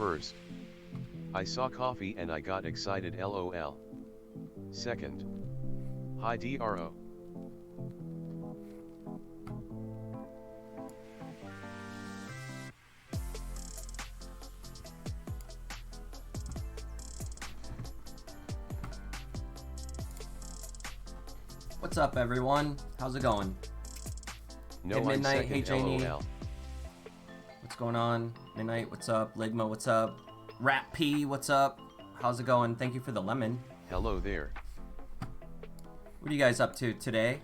First, I saw coffee and I got excited lol. Second, hi DRO. What's up, everyone? How's it going? No, hey, Midnight. I'm second, hey, Janie. LOL. What's going on? Midnight, what's up? Ligma, what's up? Rat P, what's up? How's it going? Thank you for the lemon. Hello there. What are you guys up to today?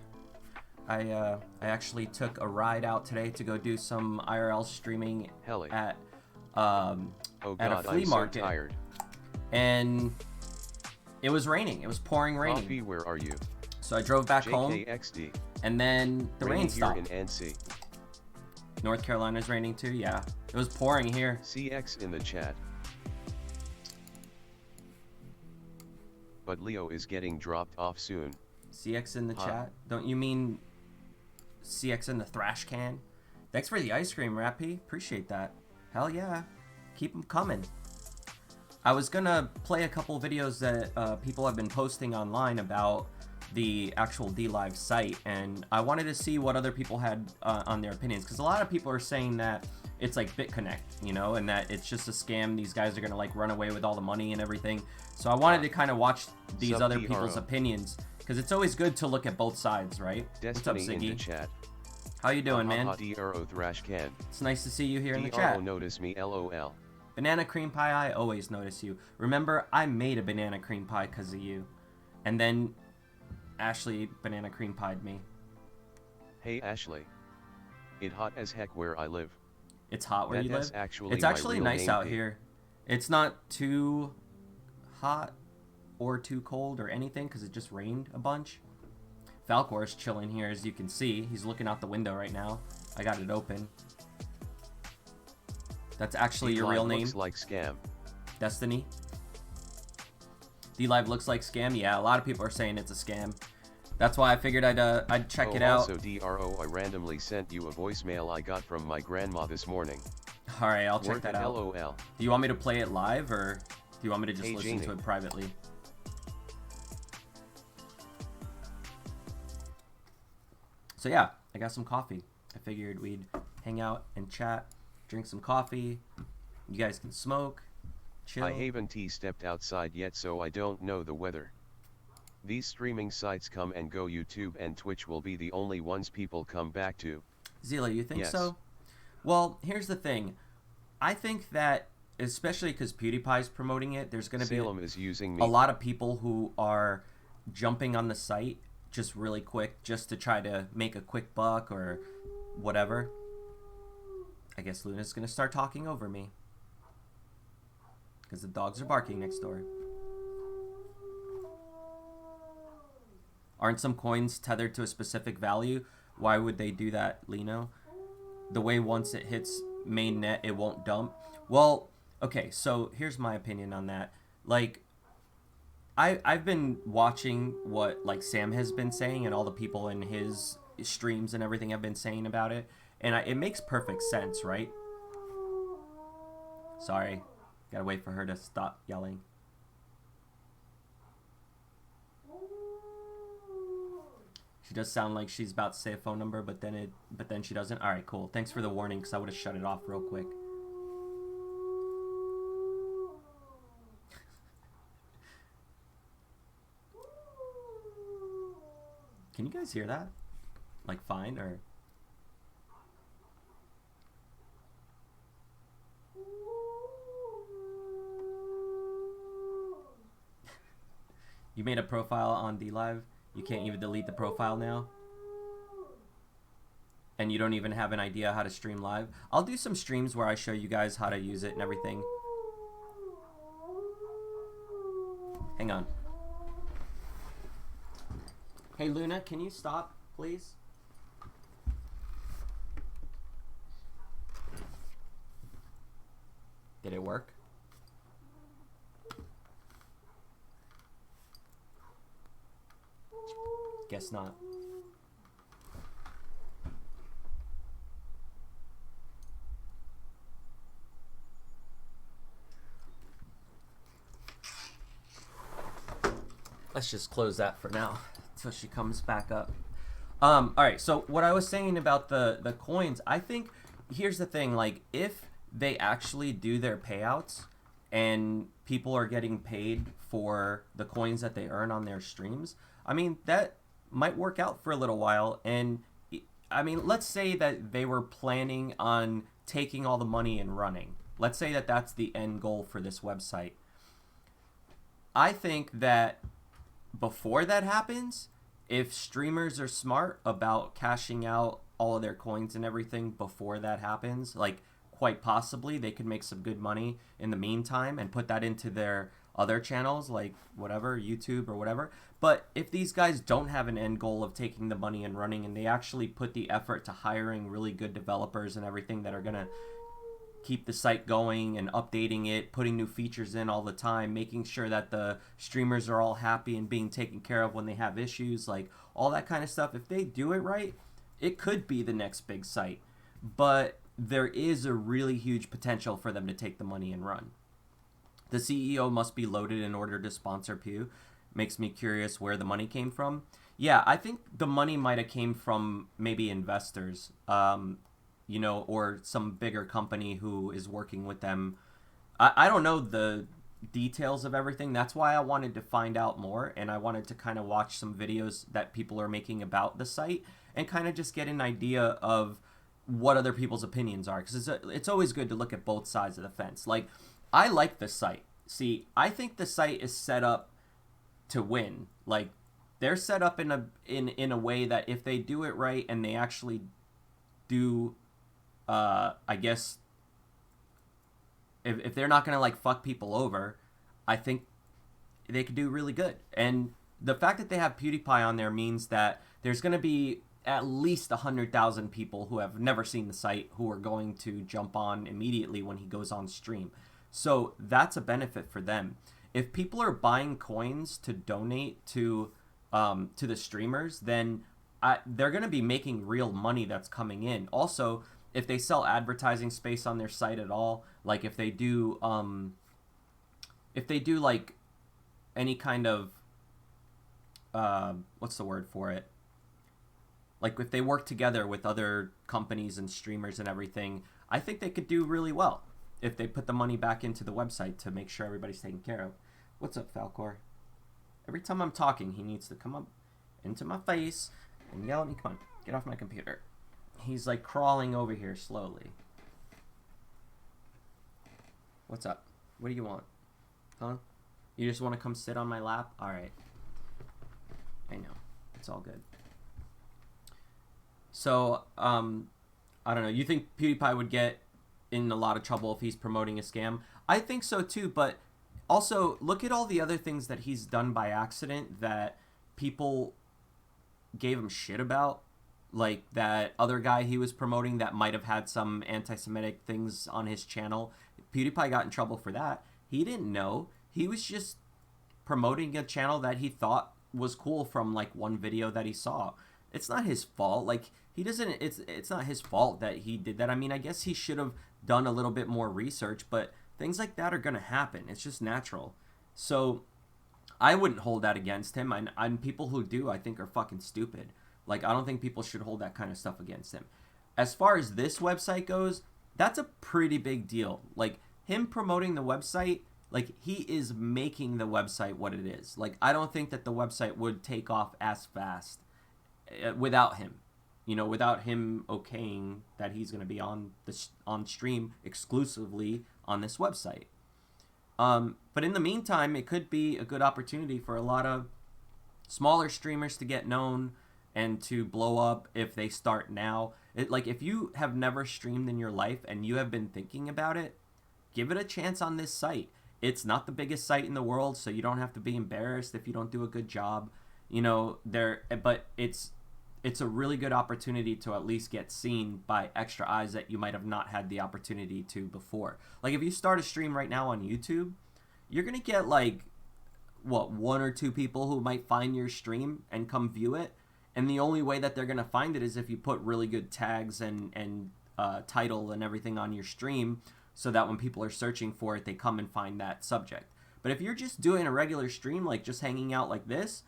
I actually took a ride out today to go do some IRL streaming at oh at God, a flea I'm market. So tired. And it was raining. It was pouring raining. Coffee, where are you? So I drove back home, JKXD. and then the rain stopped. Here in NC. North Carolina's raining too, yeah. It was pouring here. CX in the chat. But Leo is getting dropped off soon. CX in the chat? Don't you mean CX in the thrash can? Thanks for the ice cream, Rappy. Appreciate that. Hell yeah. Keep them coming. I was gonna play a couple videos that people have been posting online about the actual DLive site, and I wanted to see what other people had on their opinions, because a lot of people are saying that it's like BitConnect, you know, and that it's just a scam. These guys are gonna like run away with all the money and everything. So I wanted to kind of watch these other people's opinions, because it's always good to look at both sides, right? Destiny. What's up, Ziggy? In the chat. How you doing, man? DRO thrash can. It's nice to see you here in the DRO chat. notice me lol. Banana cream pie, I always notice you. Remember, I made a banana cream pie because of you. And then Ashley banana cream pied me. Hey Ashley. It hot as heck where I live. It's hot where you live? Actually it's actually nice out here. It's not too hot or too cold or anything because it just rained a bunch. Falcor's chilling here, as you can see. He's looking out the window right now. I got it open. That's actually your real name? Looks like scam. Destiny? DLive looks like scam? Yeah, a lot of people are saying it's a scam. That's why I figured I'd check it out. Also, DRO, I randomly sent you a voicemail I got from my grandma this morning. Alright, I'll check that out. LOL. Do you want me to play it live, or do you want me to just listen Janie. to it privately? So yeah, I got some coffee. I figured we'd hang out and chat, drink some coffee. You guys can smoke, chill. I haven't stepped outside yet, so I don't know the weather. These streaming sites come and go. YouTube and Twitch will be the only ones people come back to. Zila, you think Yes. so? Well, here's the thing. I think that, especially because PewDiePie's promoting it, there's going to be a lot of people who are jumping on the site just really quick, just to try to make a quick buck or whatever. I guess Luna's going to start talking over me, because the dogs are barking next door. Aren't some coins tethered to a specific value? Why would they do that, Lino? The way once it hits main net, it won't dump. Well, okay, so here's my opinion on that. Like, I've been watching what like Sam has been saying, and all the people in his streams and everything have been saying about it, and it makes perfect sense, right? Sorry, gotta wait for her to stop yelling. She does sound like she's about to say a phone number, but then she doesn't. All right, cool. Thanks for the warning, because I would have shut it off real quick. Can you guys hear that? Like fine, or? You made a profile on DLive? You can't even delete the profile now? And you don't even have an idea how to stream live? I'll do some streams where I show you guys how to use it and everything. Hang on. Hey Luna, can you stop, please? Did it work? Guess not. let's just close that for now until she comes back up. All right, so what I was saying about the coins, I think here's the thing, like if they actually do their payouts and people are getting paid for the coins that they earn on their streams, I mean, that might work out for a little while. And I mean, let's say that they were planning on taking all the money and running. Let's say that that's the end goal for this website. I think that before that happens, if streamers are smart about cashing out all of their coins and everything before that happens, like quite possibly they could make some good money in the meantime and put that into their other channels, like whatever, YouTube or whatever. But if these guys don't have an end goal of taking the money and running, and they actually put the effort to hiring really good developers and everything that are going to keep the site going and updating it, putting new features in all the time, making sure that the streamers are all happy and being taken care of when they have issues, like all that kind of stuff, if they do it right, it could be the next big site. But there is a really huge potential for them to take the money and run. The CEO must be loaded in order to sponsor Pew. Makes me curious where the money came from. Yeah, I think the money might have came from maybe investors, you know, or some bigger company who is working with them. I don't know the details of everything. That's why I wanted to find out more, and I wanted to kind of watch some videos that people are making about the site and kind of just get an idea of what other people's opinions are, because it's always good to look at both sides of the fence. Like, I like the site. See, I think the site is set up to win. Like, they're set up in a way that if they do it right and they actually do, I guess, if they're not gonna like fuck people over, I think they could do really good. And the fact that they have PewDiePie on there means that there's gonna be at least 100,000 people who have never seen the site who are going to jump on immediately when he goes on stream. So that's a benefit for them. If people are buying coins to donate to the streamers, then they're going to be making real money that's coming in. Also, if they sell advertising space on their site at all, like if they do like any kind of what's the word for it? Like if they work together with other companies and streamers and everything, I think they could do really well if they put the money back into the website to make sure everybody's taken care of. What's up, Falcor? Every time I'm talking, he needs to come up into my face and yell at me, come on, get off my computer. He's like crawling over here slowly. What's up? What do you want? Huh? You just want to come sit on my lap? Alright. I know. It's all good. So, I don't know. You think PewDiePie would get in a lot of trouble if he's promoting a scam? I think so too, but also look at all the other things that he's done by accident that people gave him shit about. Like that other guy he was promoting that might have had some anti-Semitic things on his channel. PewDiePie got in trouble for that. He didn't know. He was just promoting a channel that he thought was cool from like one video that he saw. It's not his fault. Like he doesn't. It's not his fault that he did that. I mean, I guess he should have done a little bit more research, but things like that are gonna happen. It's just natural. So I wouldn't hold that against him. And people who do, I think, are fucking stupid. Like, I don't think people should hold that kind of stuff against him. As far as this website goes, that's a pretty big deal. Like, him promoting the website, like, he is making the website what it is. Like, I don't think that the website would take off as fast without him. You know, without him okaying that he's going to be on stream exclusively on this website. But in the meantime, it could be a good opportunity for a lot of smaller streamers to get known and to blow up if they start now. Like, if you have never streamed in your life and you have been thinking about it, give it a chance on this site. It's not the biggest site in the world, so you don't have to be embarrassed if you don't do a good job. You know, but it's a really good opportunity to at least get seen by extra eyes that you might have not had the opportunity to before. Like, if you start a stream right now on YouTube, you're going to get, like, what, 1 or 2 people who might find your stream and come view it. And the only way that they're going to find it is if you put really good tags and title and everything on your stream so that when people are searching for it, they come and find that subject. But if you're just doing a regular stream, like just hanging out like this,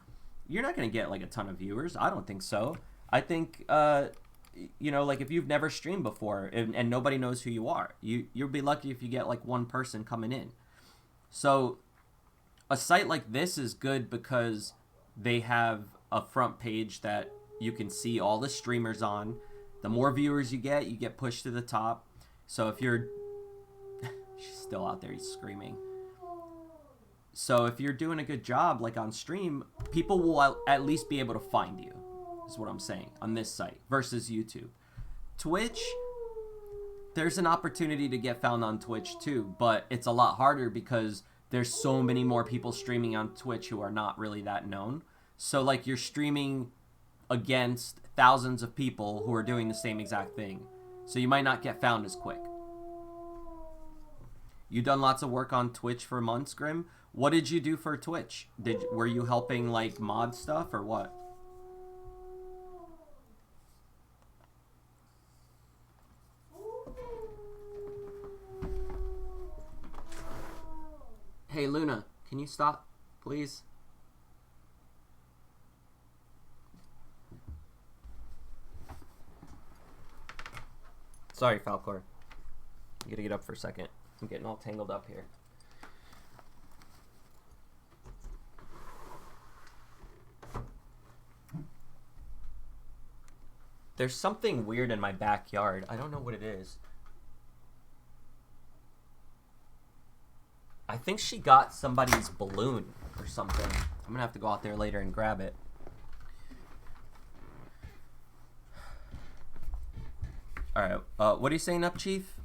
you're not going to get like a ton of viewers. I don't think so. I think, you know, like if you've never streamed before and nobody knows who you are, you'll be lucky if you get like one person coming in. So a site like this is good because they have a front page that you can see all the streamers on. The more viewers you get pushed to the top. So if you're she's still out there screaming. So if you're doing a good job like on stream, people will at least be able to find you, is what I'm saying, on this site versus YouTube. Twitch, there's an opportunity to get found on Twitch too, but it's a lot harder because there's so many more people streaming on Twitch who are not really that known. So like you're streaming against thousands of people who are doing the same exact thing. So you might not get found as quick. You done lots of work on Twitch for months, Grim? What did you do for Twitch? Were you helping like mod stuff or what? Hey Luna, can you stop, please? Sorry, Falcor. I gotta get up for a second. I'm getting all tangled up here. There's something weird in my backyard. I don't know what it is. I think she got somebody's balloon or something. I'm gonna have to go out there later and grab it. Alright, what are you saying up, Chief?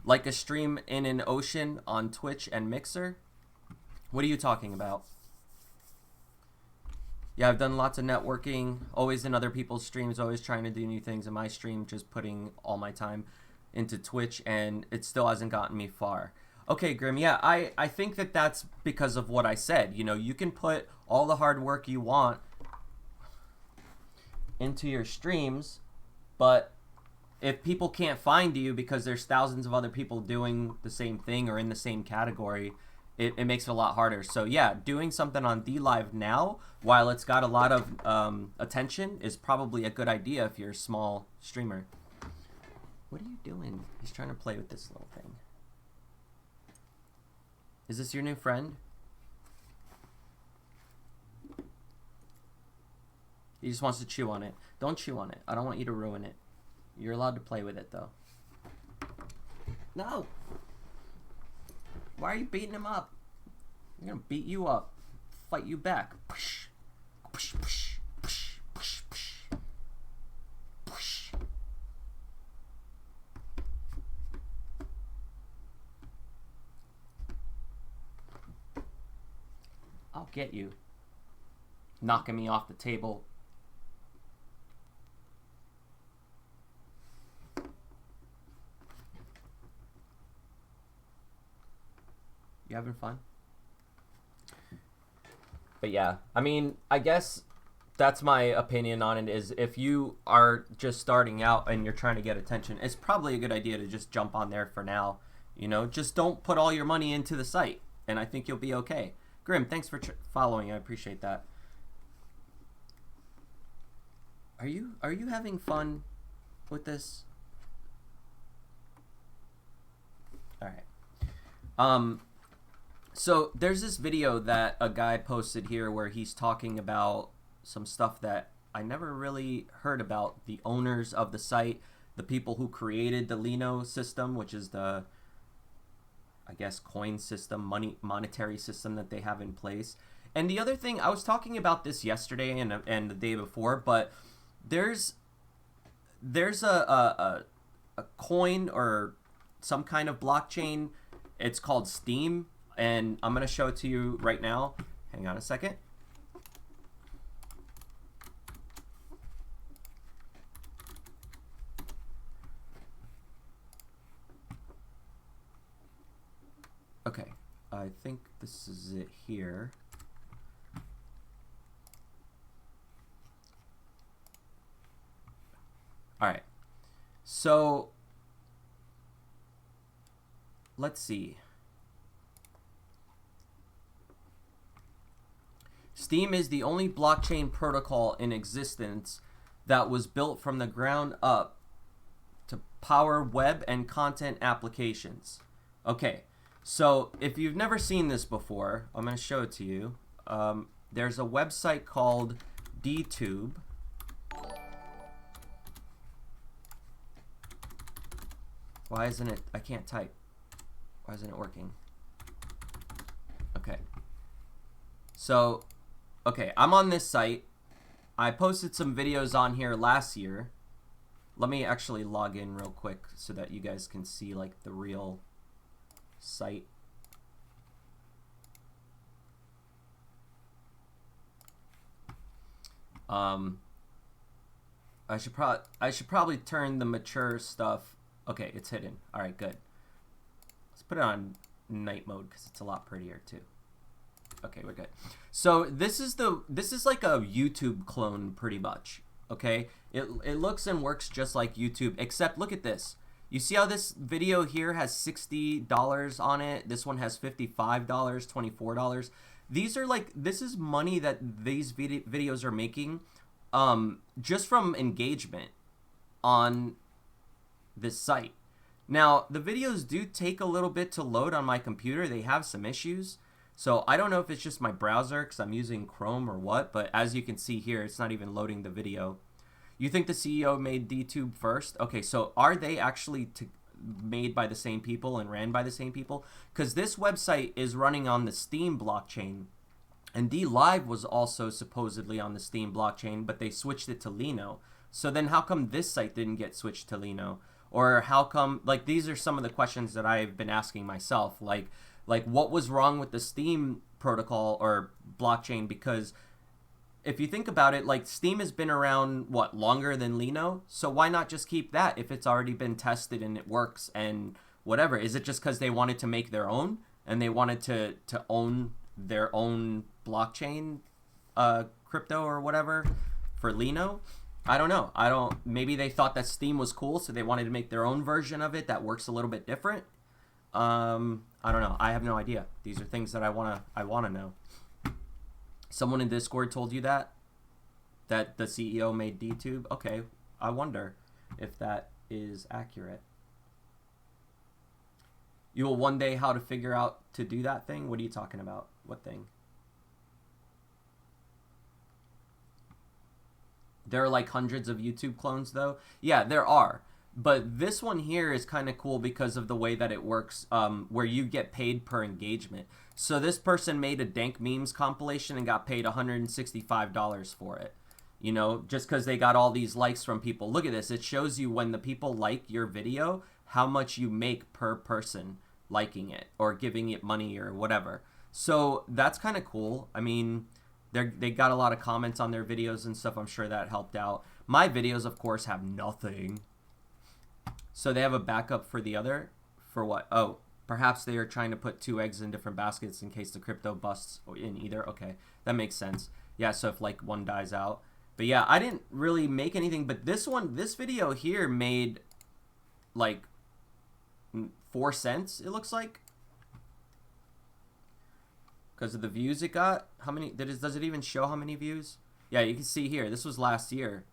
Like a stream in an ocean on Twitch and Mixer? What are you talking about? Yeah, I've done lots of networking, always in other people's streams, always trying to do new things in my stream, just putting all my time into Twitch, and it still hasn't gotten me far. Okay, Grim, yeah, I think that that's because of what I said. You know, you can put all the hard work you want into your streams, but if people can't find you because there's thousands of other people doing the same thing or in the same category, it makes it a lot harder. So yeah, doing something on DLive now, while it's got a lot of attention, is probably a good idea if you're a small streamer. What are you doing? He's trying to play with this little thing. Is this your new friend? He just wants to chew on it. Don't chew on it. I don't want you to ruin it. You're allowed to play with it, though. No! Why are you beating him up? I'm gonna beat you up. Fight you back. Push. Push, push, push, push, push. Push. I'll get you. Knocking me off the table. You having fun? But yeah, I mean, I guess that's my opinion on it, is if you are just starting out and you're trying to get attention, it's probably a good idea to just jump on there for now. You know, just don't put all your money into the site, and I think you'll be okay. Grim, thanks for following. I appreciate that. Are you having fun with this? All right. So there's this video that a guy posted here where he's talking about some stuff that I never really heard about. The owners of the site, the people who created the Lino system, which is the, I guess, coin system, monetary system that they have in place. And the other thing, I was talking about this yesterday and the day before, but there's a coin or some kind of blockchain. It's called Steam. And I'm going to show it to you right now. Hang on a second. Okay, I think this is it here. All right, so let's see. Steam is the only blockchain protocol in existence that was built from the ground up to power web and content applications. Okay, so if you've never seen this before, I'm going to show it to you. There's a website called DTube. Why isn't it? I can't type. Why isn't it working? Okay. So, okay, I'm on this site. I posted some videos on here last year. Let me actually log in real quick so that you guys can see like the real site. I should probably turn the mature stuff. Okay, it's hidden. All right, good. Let's put it on night mode because it's a lot prettier too. Okay, we're good. So this is like a YouTube clone pretty much. Okay, it looks and works just like YouTube, except look at this. You see how this video here has $60 on it? This one has $55, $24. These are like, this is money that these videos are making just from engagement on this site. Now, the videos do take a little bit to load on my computer. They have some issues. So I don't know if it's just my browser because I'm using Chrome or what, but as you can see here, it's not even loading the video. You think the CEO made DTube first? Okay, so are they actually made by the same people and ran by the same people? Because this website is running on the Steam blockchain, and DLive was also supposedly on the Steam blockchain, but they switched it to Lino. So then how come this site didn't get switched to Lino? Or how come, like, these are some of the questions that I've been asking myself, like what was wrong with the Steam protocol or blockchain? Because if you think about it, like, Steam has been around, what, longer than Lino? So why not just keep that if it's already been tested and it works and whatever? Is it just because they wanted to make their own and they wanted to own their own blockchain crypto or whatever for Lino? I don't know. Maybe they thought that Steam was cool, so they wanted to make their own version of it that works a little bit different. I don't know. I have no idea. These are things that I wanna know. Someone in Discord told you that the CEO made DTube. Okay, I wonder if that is accurate. You will one day how to figure out to do that thing? What are you talking about? What thing? There are like hundreds of YouTube clones though. Yeah, there are. But this one here is kind of cool because of the way that it works, where you get paid per engagement. So this person made a dank memes compilation and got paid $165 for it. You know, just because they got all these likes from people. Look at this. It shows you when the people like your video, how much you make per person liking it or giving it money or whatever. So that's kind of cool. I mean, they got a lot of comments on their videos and stuff. I'm sure that helped out. My videos, of course, have nothing. So they have a backup for the other. For what? Oh, perhaps they are trying to put 2 eggs in different baskets in case the crypto busts in either. Okay, that makes sense. Yeah, so if like one dies out. But yeah, I didn't really make anything. But this video here made like 4 cents, it looks like. Because of the views it got. How many? Does it even show how many views? Yeah, you can see here. This was last year.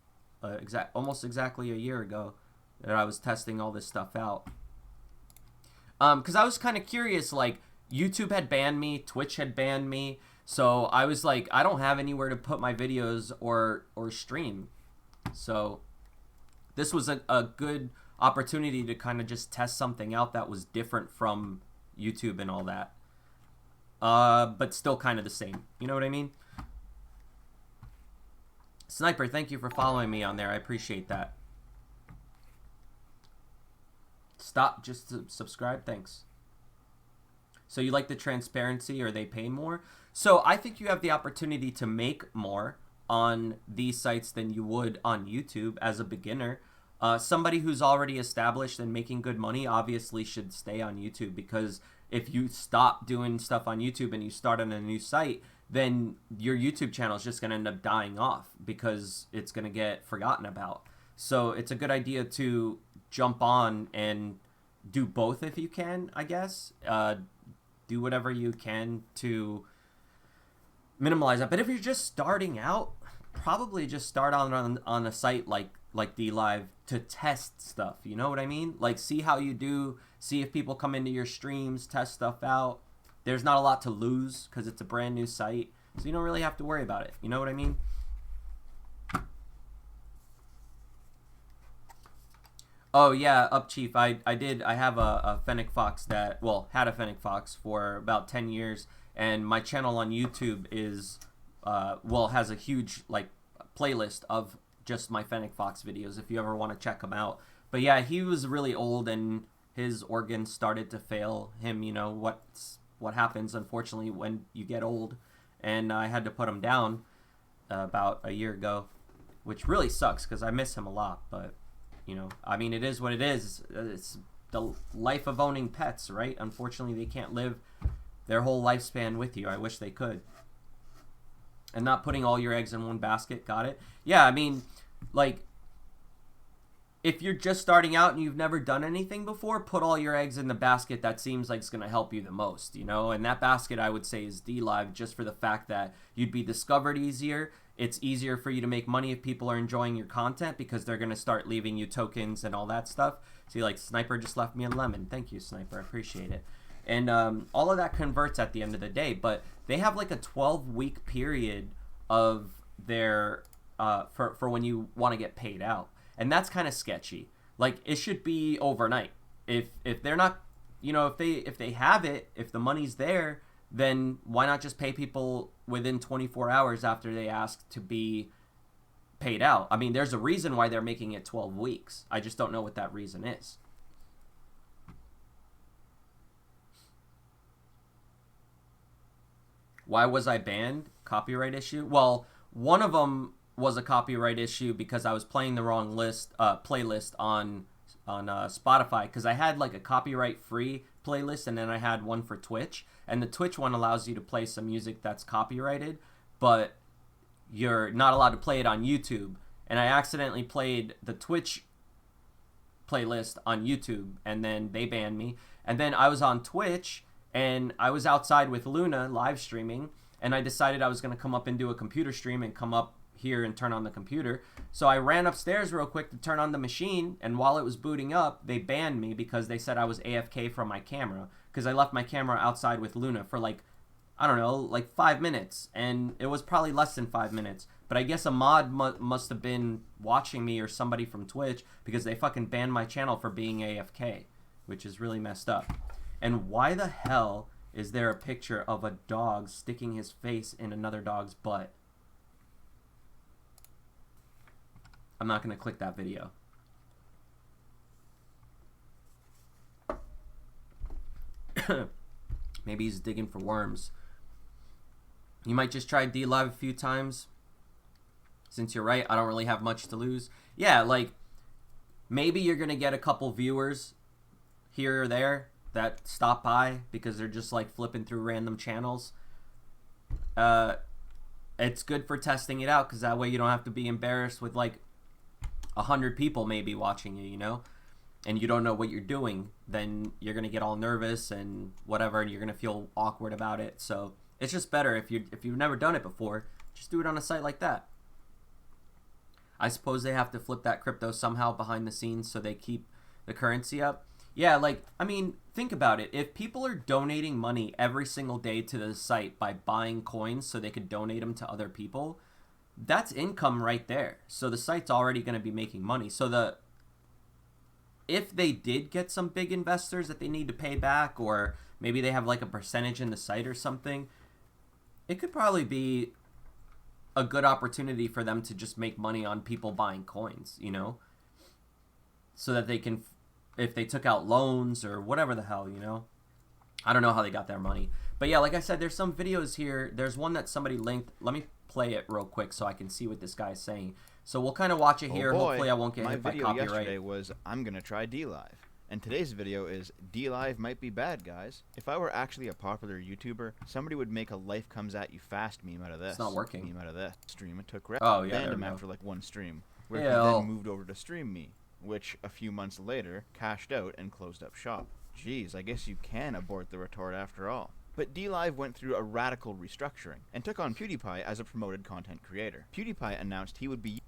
Almost exactly a year ago that I was testing all this stuff out. Because I was kind of curious, like, YouTube had banned me, Twitch had banned me, so I was like, I don't have anywhere to put my videos or stream. So this was a good opportunity to kind of just test something out that was different from YouTube and all that. But still kind of the same. You know what I mean? Sniper, thank you for following me on there. I appreciate that. Stop, just to subscribe, thanks. So you like the transparency, or they pay more? So I think you have the opportunity to make more on these sites than you would on YouTube as a beginner. Somebody who's already established and making good money obviously should stay on YouTube, because if you stop doing stuff on YouTube and you start on a new site, then your YouTube channel is just going to end up dying off because it's going to get forgotten about. So it's a good idea to jump on and do both if you can, I guess. Do whatever you can to minimize that. But if you're just starting out, probably just start on a site like DLive to test stuff. You know what I mean? Like, see how you do, see if people come into your streams, test stuff out. There's not a lot to lose because it's a brand new site, so you don't really have to worry about it. You know what I mean? Oh yeah, up chief. I have a Fennec Fox that, well, had a Fennec Fox for about 10 years, and my channel on YouTube is has a huge like playlist of just my Fennec Fox videos if you ever want to check them out. But yeah, he was really old and his organs started to fail him. You know what happens unfortunately when you get old, and I had to put him down about a year ago, which really sucks because I miss him a lot. But you know, I mean, it is what it is. It's the life of owning pets, right? Unfortunately, they can't live their whole lifespan with you. I wish they could. And not putting all your eggs in one basket. Got it? Yeah, I mean, like, if you're just starting out and you've never done anything before, put all your eggs in the basket that seems like it's going to help you the most, you know? And that basket, I would say, is DLive, just for the fact that you'd be discovered easier. It's easier for you to make money if people are enjoying your content because they're going to start leaving you tokens and all that stuff. See, like, Sniper just left me a lemon. Thank you, Sniper. I appreciate it. And all of that converts at the end of the day. But they have, like, a 12-week period of their for when you want to get paid out. And that's kind of sketchy. Like, it should be overnight. If they're not, you know, if they have it, if the money's there, then why not just pay people within 24 hours after they ask to be paid out? I mean, there's a reason why they're making it 12 weeks. I just don't know what that reason is. Why was I banned? Copyright issue? Well, one of them was a copyright issue because I was playing the wrong playlist on Spotify, because I had like a copyright free playlist and then I had one for Twitch, and the Twitch one allows you to play some music that's copyrighted, but you're not allowed to play it on YouTube. And I accidentally played the Twitch playlist on YouTube and then they banned me. And then I was on Twitch and I was outside with Luna live streaming, and I decided I was going to come up and do a computer stream and come up here and turn on the computer. So I ran upstairs real quick to turn on the machine, and while it was booting up, they banned me because they said I was AFK from my camera, because I left my camera outside with Luna for like, I don't know, like 5 minutes, and it was probably less than 5 minutes. But I guess a mod must have been watching me, or somebody from Twitch, because they fucking banned my channel for being AFK, which is really messed up. And why the hell is there a picture of a dog sticking his face in another dog's butt? I'm not going to click that video. Maybe he's digging for worms. You might just try DLive a few times. Since you're right, I don't really have much to lose. Yeah, like, maybe you're going to get a couple viewers here or there that stop by because they're just like flipping through random channels. It's good for testing it out, because that way you don't have to be embarrassed with like 100 people maybe watching you, you know, and you don't know what you're doing. Then you're gonna get all nervous and whatever, and you're gonna feel awkward about it. So it's just better if you've never done it before, just do it on a site like that. I suppose they have to flip that crypto somehow behind the scenes so they keep the currency up. Yeah, like, I mean, think about it. If people are donating money every single day to the site by buying coins so they could donate them to other people, that's income right there. So the site's already going to be making money. So if they did get some big investors that they need to pay back, or maybe they have like a percentage in the site or something, it could probably be a good opportunity for them to just make money on people buying coins, you know, so that they can, if they took out loans or whatever the hell, you know. I don't know how they got their money. But yeah, like I said, there's some videos here. There's one that somebody linked. Let me play it real quick so I can see what this guy's saying. So we'll kind of watch it here. Boy, hopefully I won't get hit by copyright. My video yesterday was, I'm going to try DLive. And today's video is, DLive might be bad, guys. If I were actually a popular YouTuber, somebody would make a life comes at you fast meme out of this. It's not working. Meme out of this. Stream it took banned him after like one stream, where he then moved over to Stream Me, which a few months later cashed out and closed up shop. Jeez, I guess you can abort the retort after all. But DLive went through a radical restructuring and took on PewDiePie as a promoted content creator. PewDiePie announced he would be...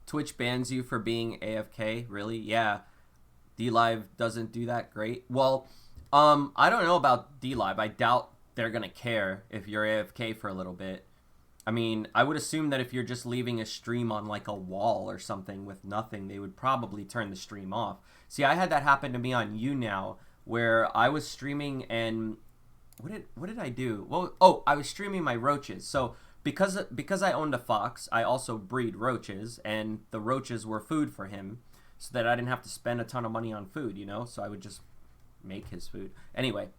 Twitch bans you for being AFK? Really? Yeah. DLive doesn't do that great. Well, I don't know about DLive. I doubt they're going to care if you're AFK for a little bit. I mean, I would assume that if you're just leaving a stream on like a wall or something with nothing, they would probably turn the stream off. See, I had that happen to me on YouNow, where I was streaming and what did I do? Well, I was streaming my roaches. So because I owned a fox, I also breed roaches, and the roaches were food for him, so that I didn't have to spend a ton of money on food, you know? So I would just make his food. Anyway,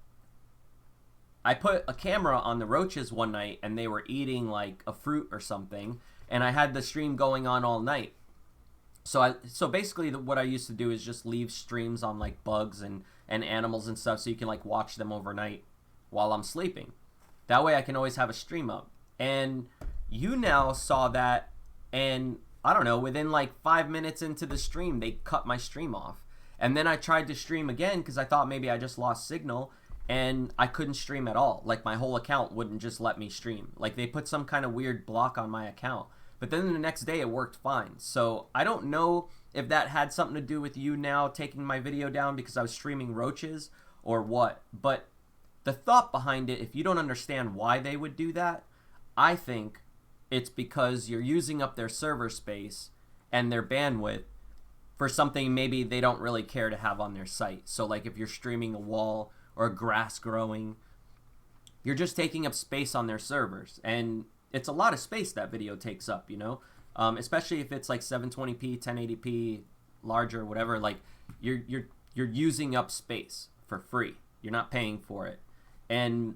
I put a camera on the roaches one night, and they were eating like a fruit or something, and I had the stream going on all night. So basically what I used to do is just leave streams on like bugs and animals and stuff, so you can like watch them overnight while I'm sleeping. That way I can always have a stream up. And YouNow saw that, and I don't know, within like 5 minutes into the stream, they cut my stream off. And then I tried to stream again because I thought maybe I just lost signal, and I couldn't stream at all. Like my whole account wouldn't just let me stream. Like they put some kind of weird block on my account. But then the next day it worked fine. So I don't know if that had something to do with YouNow taking my video down because I was streaming roaches or what. But the thought behind it, if you don't understand why they would do that, I think it's because you're using up their server space and their bandwidth for something maybe they don't really care to have on their site. So like if you're streaming a wall or grass growing, you're just taking up space on their servers. And it's a lot of space that video takes up, you know? Especially if it's like 720p, 1080p, larger, whatever. Like you're using up space for free. You're not paying for it. And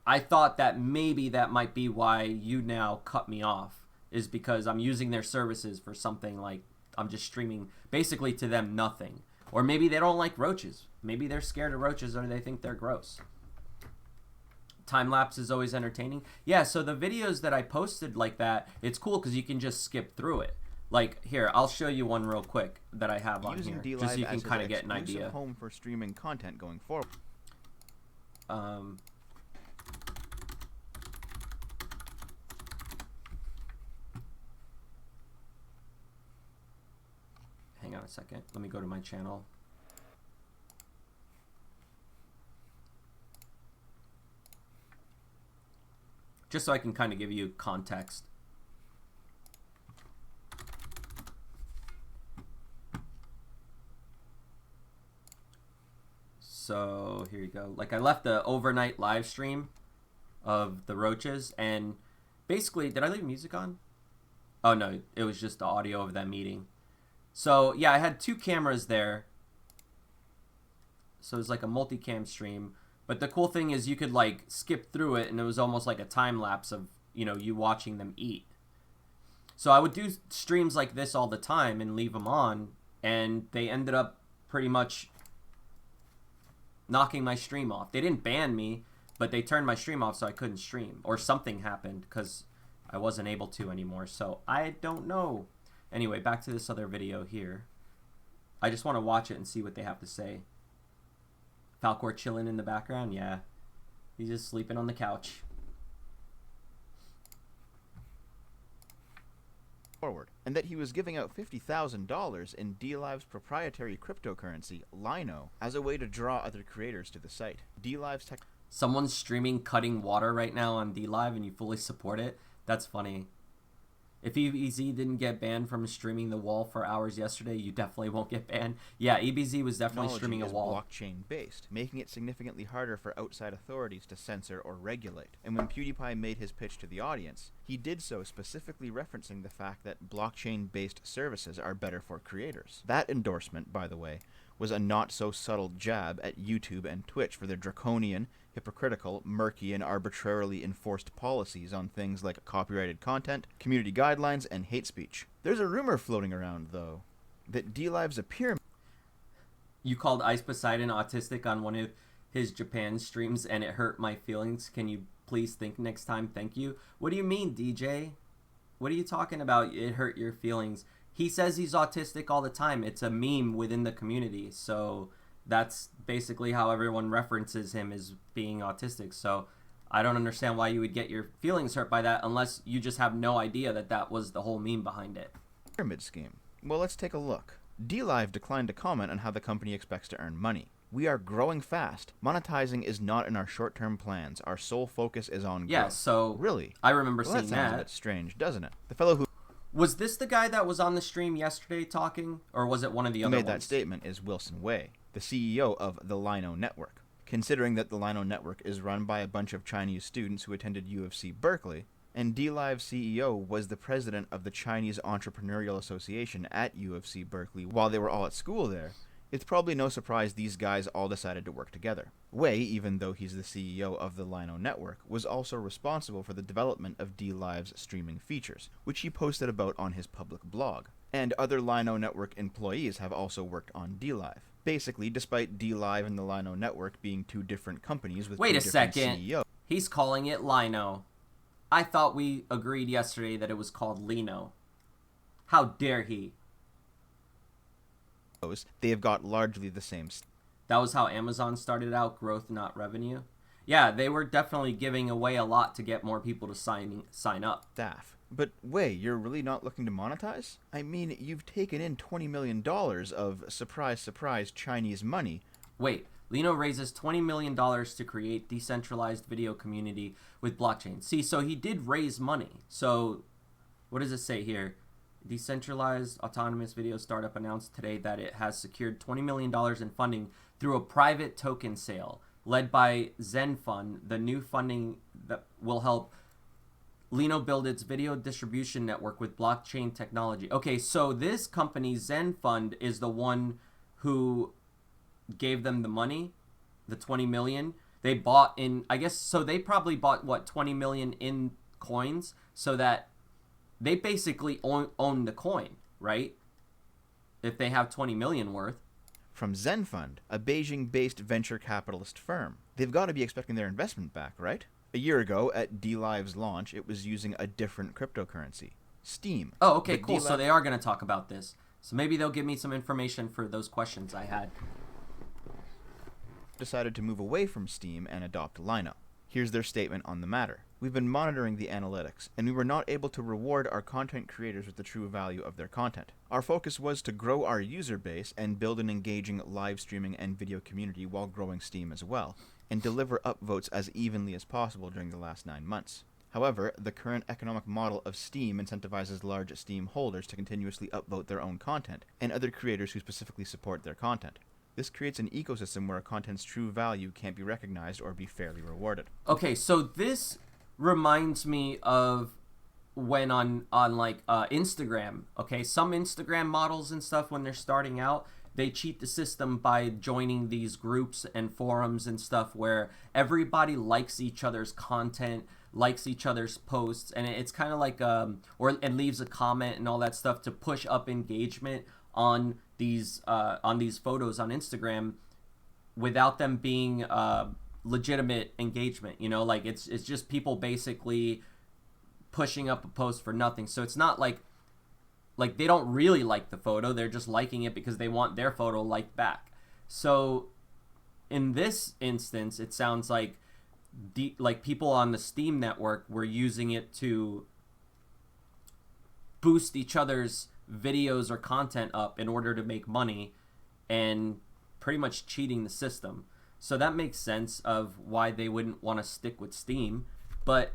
I thought that maybe that might be why YouNow cut me off, is because I'm using their services for something like I'm just streaming basically to them nothing. Or maybe they don't like roaches. Maybe they're scared of roaches or they think they're gross. Time lapse is always entertaining. Yeah, so the videos that I posted like that, it's cool because you can just skip through it. Like here, I'll show you one real quick that I have on here, just so you can kind of get an idea. Home for streaming content going forward. Hang on a second. Let me go to my channel. Just so I can kind of give you context. So here you go. Like I left the overnight live stream of the roaches, and basically, did I leave music on? Oh no, it was just the audio of that meeting. So yeah, I had 2 cameras there. So it was like a multicam stream. But the cool thing is you could like skip through it, and it was almost like a time lapse of, you know, you watching them eat. So I would do streams like this all the time and leave them on, and they ended up pretty much knocking my stream off. They didn't ban me, but they turned my stream off so I couldn't stream, or something happened because I wasn't able to anymore. So I don't know. Anyway, back to this other video here. I just want to watch it and see what they have to say. Falcor chilling in the background? Yeah. He's just sleeping on the couch. Forward, and that he was giving out $50,000 in DLive's proprietary cryptocurrency, Lino, as a way to draw other creators to the site. DLive's tech... Someone's streaming cutting water right now on DLive and you fully support it? That's funny. If EBZ didn't get banned from streaming the wall for hours yesterday, you definitely won't get banned. Yeah, EBZ was definitely streaming a wall. Blockchain-based, making it significantly harder for outside authorities to censor or regulate. And when PewDiePie made his pitch to the audience, he did so specifically referencing the fact that blockchain-based services are better for creators. That endorsement, by the way, was a not-so-subtle jab at YouTube and Twitch for their draconian, hypocritical, murky, and arbitrarily enforced policies on things like copyrighted content, community guidelines, and hate speech. There's a rumor floating around, though, that DLive's a pyramid... You called Ice Poseidon autistic on one of his Japan streams, and it hurt my feelings. Can you please think next time? Thank you. What do you mean, DJ? What are you talking about? It hurt your feelings. He says he's autistic all the time. It's a meme within the community, so that's basically how everyone references him as being autistic. So I don't understand why you would get your feelings hurt by that unless you just have no idea that that was the whole meme behind it. Pyramid scheme. Well, let's take a look. DLive declined to comment on how the company expects to earn money. We are growing fast. Monetizing is not in our short-term plans. Our sole focus is on growth. Yeah, so really, I remember well, seeing that sounds that. a bit strange, doesn't it? The fellow who Was this the guy that was on the stream yesterday talking, or was it one of the other made that ones? statement is Wilson Wei, the CEO of the Lino Network. Considering that the Lino Network is run by a bunch of Chinese students who attended UFC Berkeley, and DLive CEO was the president of the Chinese Entrepreneurial Association at UFC Berkeley while they were all at school there, it's probably no surprise these guys all decided to work together. Wei, even though he's the CEO of the Lino Network, was also responsible for the development of DLive's streaming features, which he posted about on his public blog. And other Lino Network employees have also worked on DLive. Basically, despite DLive and the Lino Network being two different companies with Wait two a different second. CEOs, He's calling it Lino. I thought we agreed yesterday that it was called Lino. How dare he? they have got largely the same That was how Amazon started out, growth, not revenue. Yeah, they were definitely giving away a lot to get more people to sign up. staff. But Wei, you're really not looking to monetize? I mean, you've taken in $20 million of surprise, surprise Chinese money. Wait, Lino raises $20 million to create decentralized video community with blockchain. See, so he did raise money. So, what does it say here? Decentralized autonomous video startup announced today that it has secured $20 million in funding through a private token sale led by Zen Fund, the new funding that will help Lino build its video distribution network with blockchain technology. Okay, so this company, Zen Fund, is the one who gave them the money, the 20 million. They bought in, I guess, so they probably bought, what, 20 million in coins so that they basically own the coin, right? If they have 20 million worth. From Zen Fund, a Beijing-based venture capitalist firm. They've got to be expecting their investment back, right? A year ago, at DLive's launch, it was using a different cryptocurrency, Steam. Oh, okay, But cool. So they are going to talk about this. So maybe they'll give me some information for those questions I had. Decided to move away from Steam and adopt Lino. Here's their statement on the matter. We've been monitoring the analytics, and we were not able to reward our content creators with the true value of their content. Our focus was to grow our user base and build an engaging live streaming and video community while growing Steam as well, and deliver upvotes as evenly as possible during the last 9 months. However, the current economic model of Steam incentivizes large Steam holders to continuously upvote their own content, and other creators who specifically support their content. This creates an ecosystem where a content's true value can't be recognized or be fairly rewarded. Okay, so this reminds me of when on like Instagram, okay? Some Instagram models and stuff, when they're starting out, they cheat the system by joining these groups and forums and stuff where everybody likes each other's content, likes each other's posts, and it's kind of like and leaves a comment and all that stuff to push up engagement on these photos on Instagram without them being legitimate engagement, you know, like it's just people basically pushing up a post for nothing. So it's not like they don't really like the photo, they're just liking it because they want their photo liked back. So in this instance, it sounds like people on the Steam network were using it to boost each other's videos or content up in order to make money and pretty much cheating the system. So that makes sense of why they wouldn't want to stick with Steam. But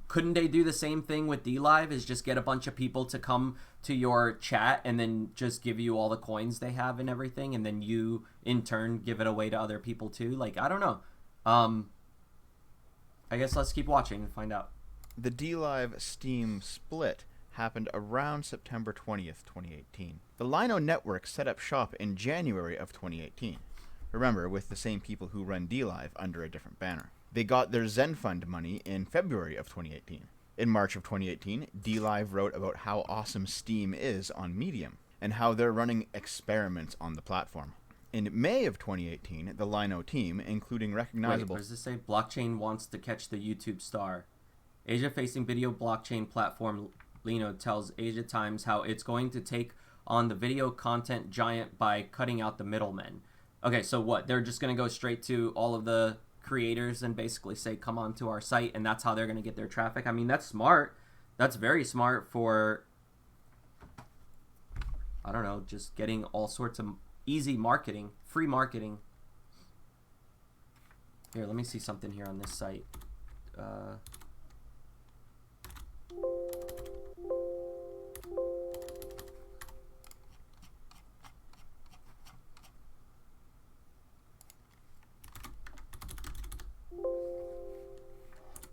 couldn't they do the same thing with DLive, is just get a bunch of people to come to your chat and then just give you all the coins they have and everything, and then you in turn give it away to other people too? Like, I don't know. I guess let's keep watching and find out. The DLive Steam split happened around September 20th, 2018. The Lino Network set up shop in January of 2018. Remember, with the same people who run DLive under a different banner. They got their Zen Fund money in February of 2018. In March of 2018, DLive wrote about how awesome Steam is on Medium, and how they're running experiments on the platform. In May of 2018, the Lino team, including recognizable... Wait, what does this say? Blockchain wants to catch the YouTube star. Asia-facing video blockchain platform Lino tells Asia Times how it's going to take on the video content giant by cutting out the middlemen. Okay, so what? They're just going to go straight to all of the creators and basically say, come on to our site, and that's how they're going to get their traffic. I mean, that's smart. That's very smart for, I don't know, just getting all sorts of easy marketing, free marketing. Here, let me see something here on this site.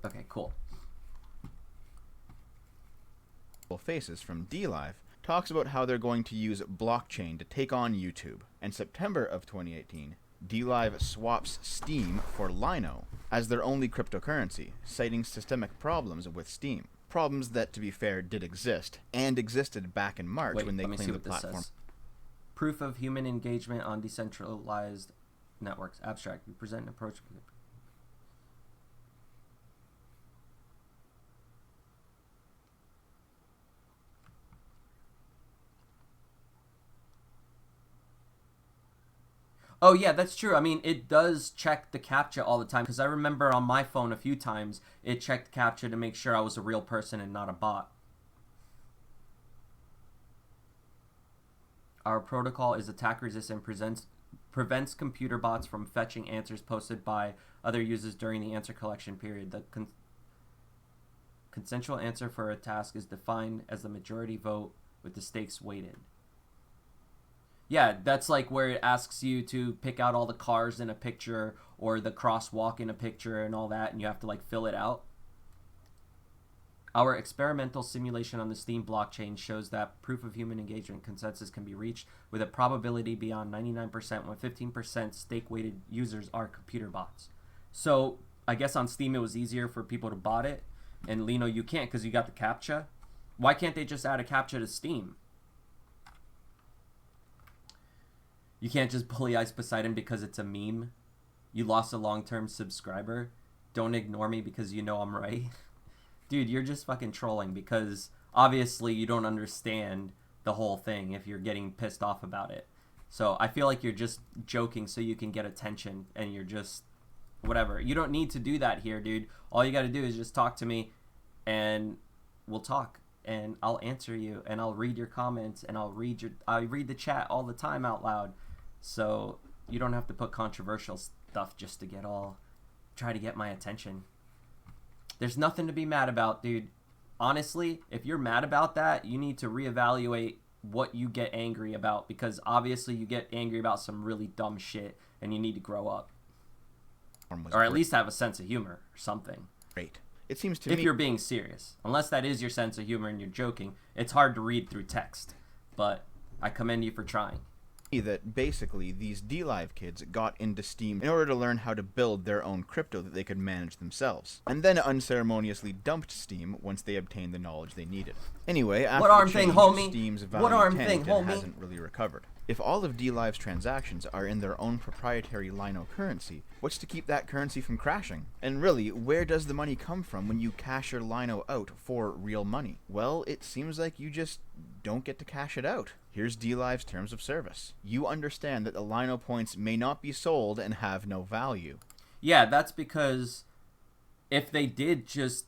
Okay, cool. Faces from DLive talks about how they're going to use blockchain to take on YouTube. In September of 2018, DLive swaps Steam for Lino as their only cryptocurrency, citing systemic problems with Steam. Problems that, to be fair, did exist, and existed back in March when they claimed the platform. Says. Proof of human engagement on decentralized networks. Abstract. We present an approach. Oh, yeah, that's true. I mean, it does check the CAPTCHA all the time, because I remember on my phone a few times, it checked CAPTCHA to make sure I was a real person and not a bot. Our protocol is attack resistant and prevents computer bots from fetching answers posted by other users during the answer collection period. The consensual answer for a task is defined as the majority vote with the stakes weighted. Yeah, that's like where it asks you to pick out all the cars in a picture or the crosswalk in a picture and all that, and you have to like fill it out. Our experimental simulation on the Steam blockchain shows that proof of human engagement consensus can be reached with a probability beyond 99% when 15% stake-weighted users are computer bots. So I guess on Steam it was easier for people to bot it, and Lino you can't because you got the CAPTCHA. Why can't they just add a CAPTCHA to Steam? You can't just bully Ice Poseidon because it's a meme. You lost a long-term subscriber. Don't ignore me because you know I'm right. Dude, you're just fucking trolling because obviously you don't understand the whole thing if you're getting pissed off about it. So I feel like you're just joking so you can get attention and you're just whatever. You don't need to do that here, dude. All you got to do is just talk to me and we'll talk. And I'll answer you and I'll read your comments and I read the chat all the time out loud. So you don't have to put controversial stuff just to try to get my attention. There's nothing to be mad about, dude. Honestly, if you're mad about that, you need to reevaluate what you get angry about because obviously you get angry about some really dumb shit and you need to grow up. Or at least have a sense of humor or something. Great. It seems to me... If you're being serious. Unless that is your sense of humor and you're joking, it's hard to read through text. But I commend you for trying. That basically these DLive kids got into Steam in order to learn how to build their own crypto that they could manage themselves, and then unceremoniously dumped Steam once they obtained the knowledge they needed. Anyway, after the change, Steam's value tanked and hasn't really recovered. If all of DLive's transactions are in their own proprietary Lino currency, what's to keep that currency from crashing? And really, where does the money come from when you cash your Lino out for real money? Well, it seems like you just don't get to cash it out. Here's DLive's terms of service. You understand that the Lino points may not be sold and have no value. Yeah, that's because if they did just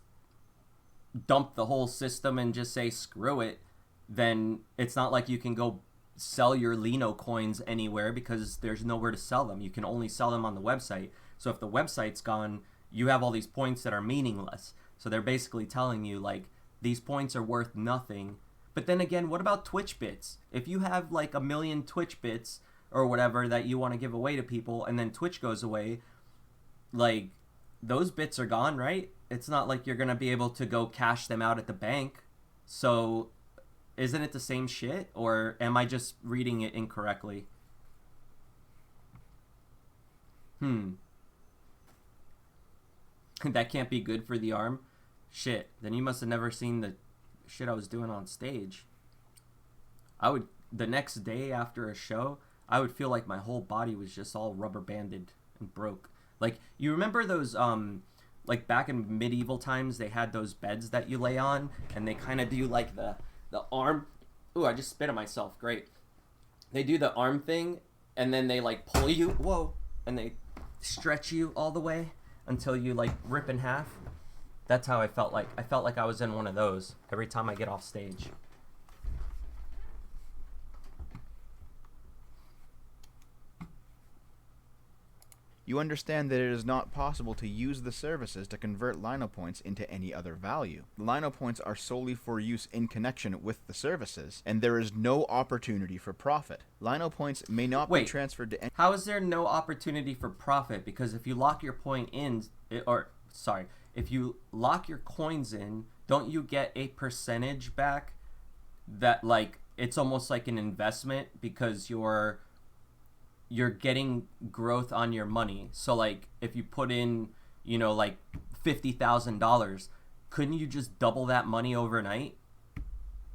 dump the whole system and just say screw it, then it's not like you can go sell your Lino coins anywhere because there's nowhere to sell them. You can only sell them on the website. So if the website's gone, you have all these points that are meaningless. So they're basically telling you like these points are worth nothing. But then again, what about Twitch bits? If you have like 1 million Twitch bits or whatever that you want to give away to people and then Twitch goes away, like those bits are gone, right? It's not like you're going to be able to go cash them out at the bank. So isn't it the same shit, or am I just reading it incorrectly? That can't be good for the arm? Shit, then you must have never seen the shit I was doing on stage. The next day after a show, I would feel like my whole body was just all rubber banded and broke. Like, you remember those, like back in medieval times, they had those beds that you lay on, and they kind of do like the arm. Ooh, I just spit at myself. Great. They do the arm thing, and then they like pull you. Whoa. And they stretch you all the way until you like rip in half. That's how I felt like. I felt like I was in one of those every time I get off stage. You understand that it is not possible to use the services to convert Lino points into any other value. Lino points are solely for use in connection with the services, and there is no opportunity for profit. Lino points may not be transferred to any... How is there no opportunity for profit? Because if you lock your point in, if you lock your coins in, don't you get a percentage back that, like, it's almost like an investment because you're getting growth on your money. So like if you put in, you know, like $50,000, couldn't you just double that money overnight?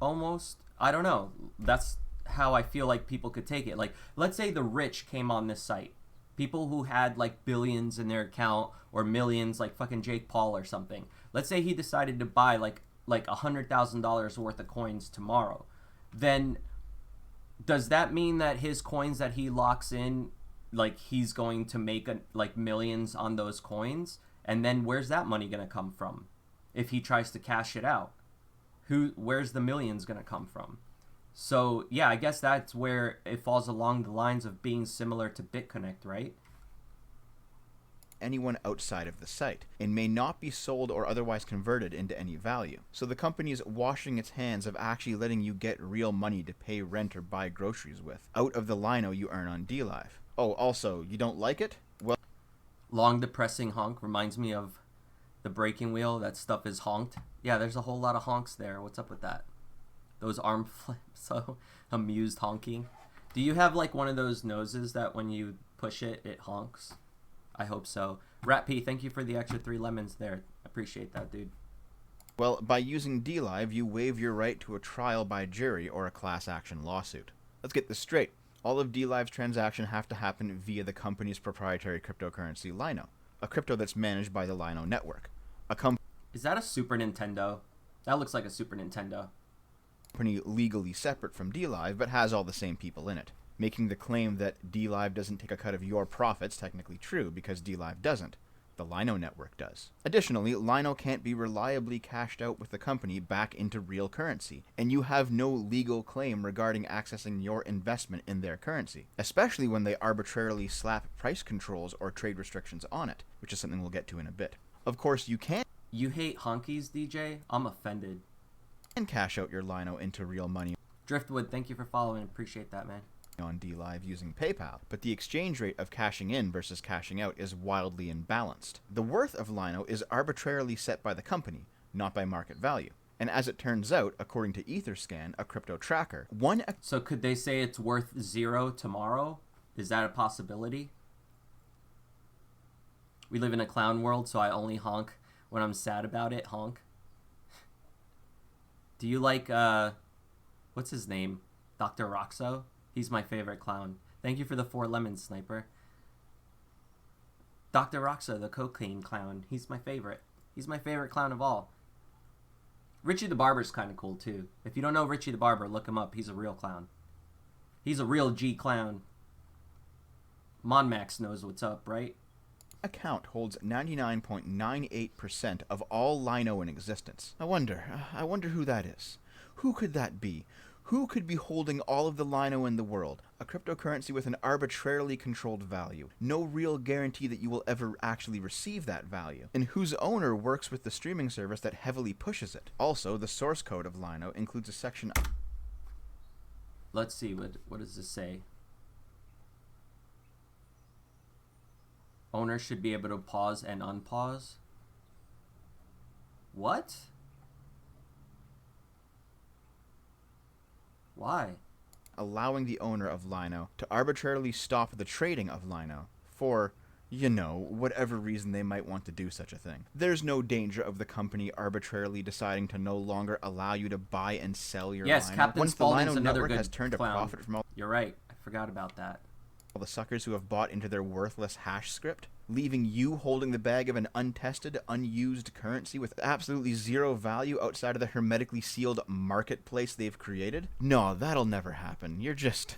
Almost. I don't know. That's how I feel like people could take it. Like, let's say the rich came on this site. People who had like billions in their account or millions, like fucking Jake Paul or something. Let's say he decided to buy like $100,000 worth of coins tomorrow. Then does that mean that his coins that he locks in, like he's going to make like millions on those coins? And then where's that money going to come from if he tries to cash it out? Where's the millions going to come from? So yeah, I guess that's where it falls along the lines of being similar to BitConnect, right? Anyone outside of the site and may not be sold or otherwise converted into any value. So the company is washing its hands of actually letting you get real money to pay rent or buy groceries with out of the lino you earn on DLive. Oh, also, you don't like it? Well, long depressing honk reminds me of the breaking wheel. That stuff is honked. Yeah, there's a whole lot of honks there. What's up with that? Those arm flips, so amused honking. Do you have like one of those noses that when you push it, it honks? I hope so. Rat P, thank you for the extra 3 lemons there. Appreciate that, dude. Well, by using DLive, you waive your right to a trial by jury or a class action lawsuit. Let's get this straight. All of DLive's transactions have to happen via the company's proprietary cryptocurrency Lino, a crypto that's managed by the Lino network. Is that a Super Nintendo? That looks like a Super Nintendo. Company legally separate from DLive, but has all the same people in it. Making the claim that DLive doesn't take a cut of your profits technically true because DLive doesn't. The Lino network does. Additionally, Lino can't be reliably cashed out with the company back into real currency, and you have no legal claim regarding accessing your investment in their currency, especially when they arbitrarily slap price controls or trade restrictions on it, which is something we'll get to in a bit. Of course, you can... You hate honkies, DJ? I'm offended. And cash out your Lino into real money. Driftwood, thank you for following. Appreciate that, man. On DLive using PayPal, but the exchange rate of cashing in versus cashing out is wildly imbalanced. The worth of Lino is arbitrarily set by the company, not by market value. And as it turns out, according to Etherscan, a crypto tracker, So could they say it's worth 0 tomorrow? Is that a possibility? We live in a clown world, so I only honk when I'm sad about it. Honk. Do you like, what's his name? Dr. Roxo? He's my favorite clown. Thank you for the 4 lemons, Sniper. Dr. Roxa, the cocaine clown. He's my favorite. He's my favorite clown of all. Richie the Barber's kind of cool, too. If you don't know Richie the Barber, look him up. He's a real clown. He's a real G clown. Monmax knows what's up, right? Account holds 99.98% of all Lino in existence. I wonder who that is. Who could that be? Who could be holding all of the Lino in the world? A cryptocurrency with an arbitrarily controlled value. No real guarantee that you will ever actually receive that value. And whose owner works with the streaming service that heavily pushes it. Also, the source code of Lino includes a section... Let's see, what does this say? Owner should be able to pause and unpause. What? Why? Allowing the owner of Lino to arbitrarily stop the trading of Lino for, you know, whatever reason they might want to do such a thing. There's no danger of the company arbitrarily deciding to no longer allow you to buy and sell your yes, Lino. Captain Once the Spaulding's Lino another network good has turned clown. a profit from all... You're right. I forgot about that. All the suckers who have bought into their worthless hash script, leaving you holding the bag of an untested, unused currency with absolutely zero value outside of the hermetically sealed marketplace they've created? No, that'll never happen. You're just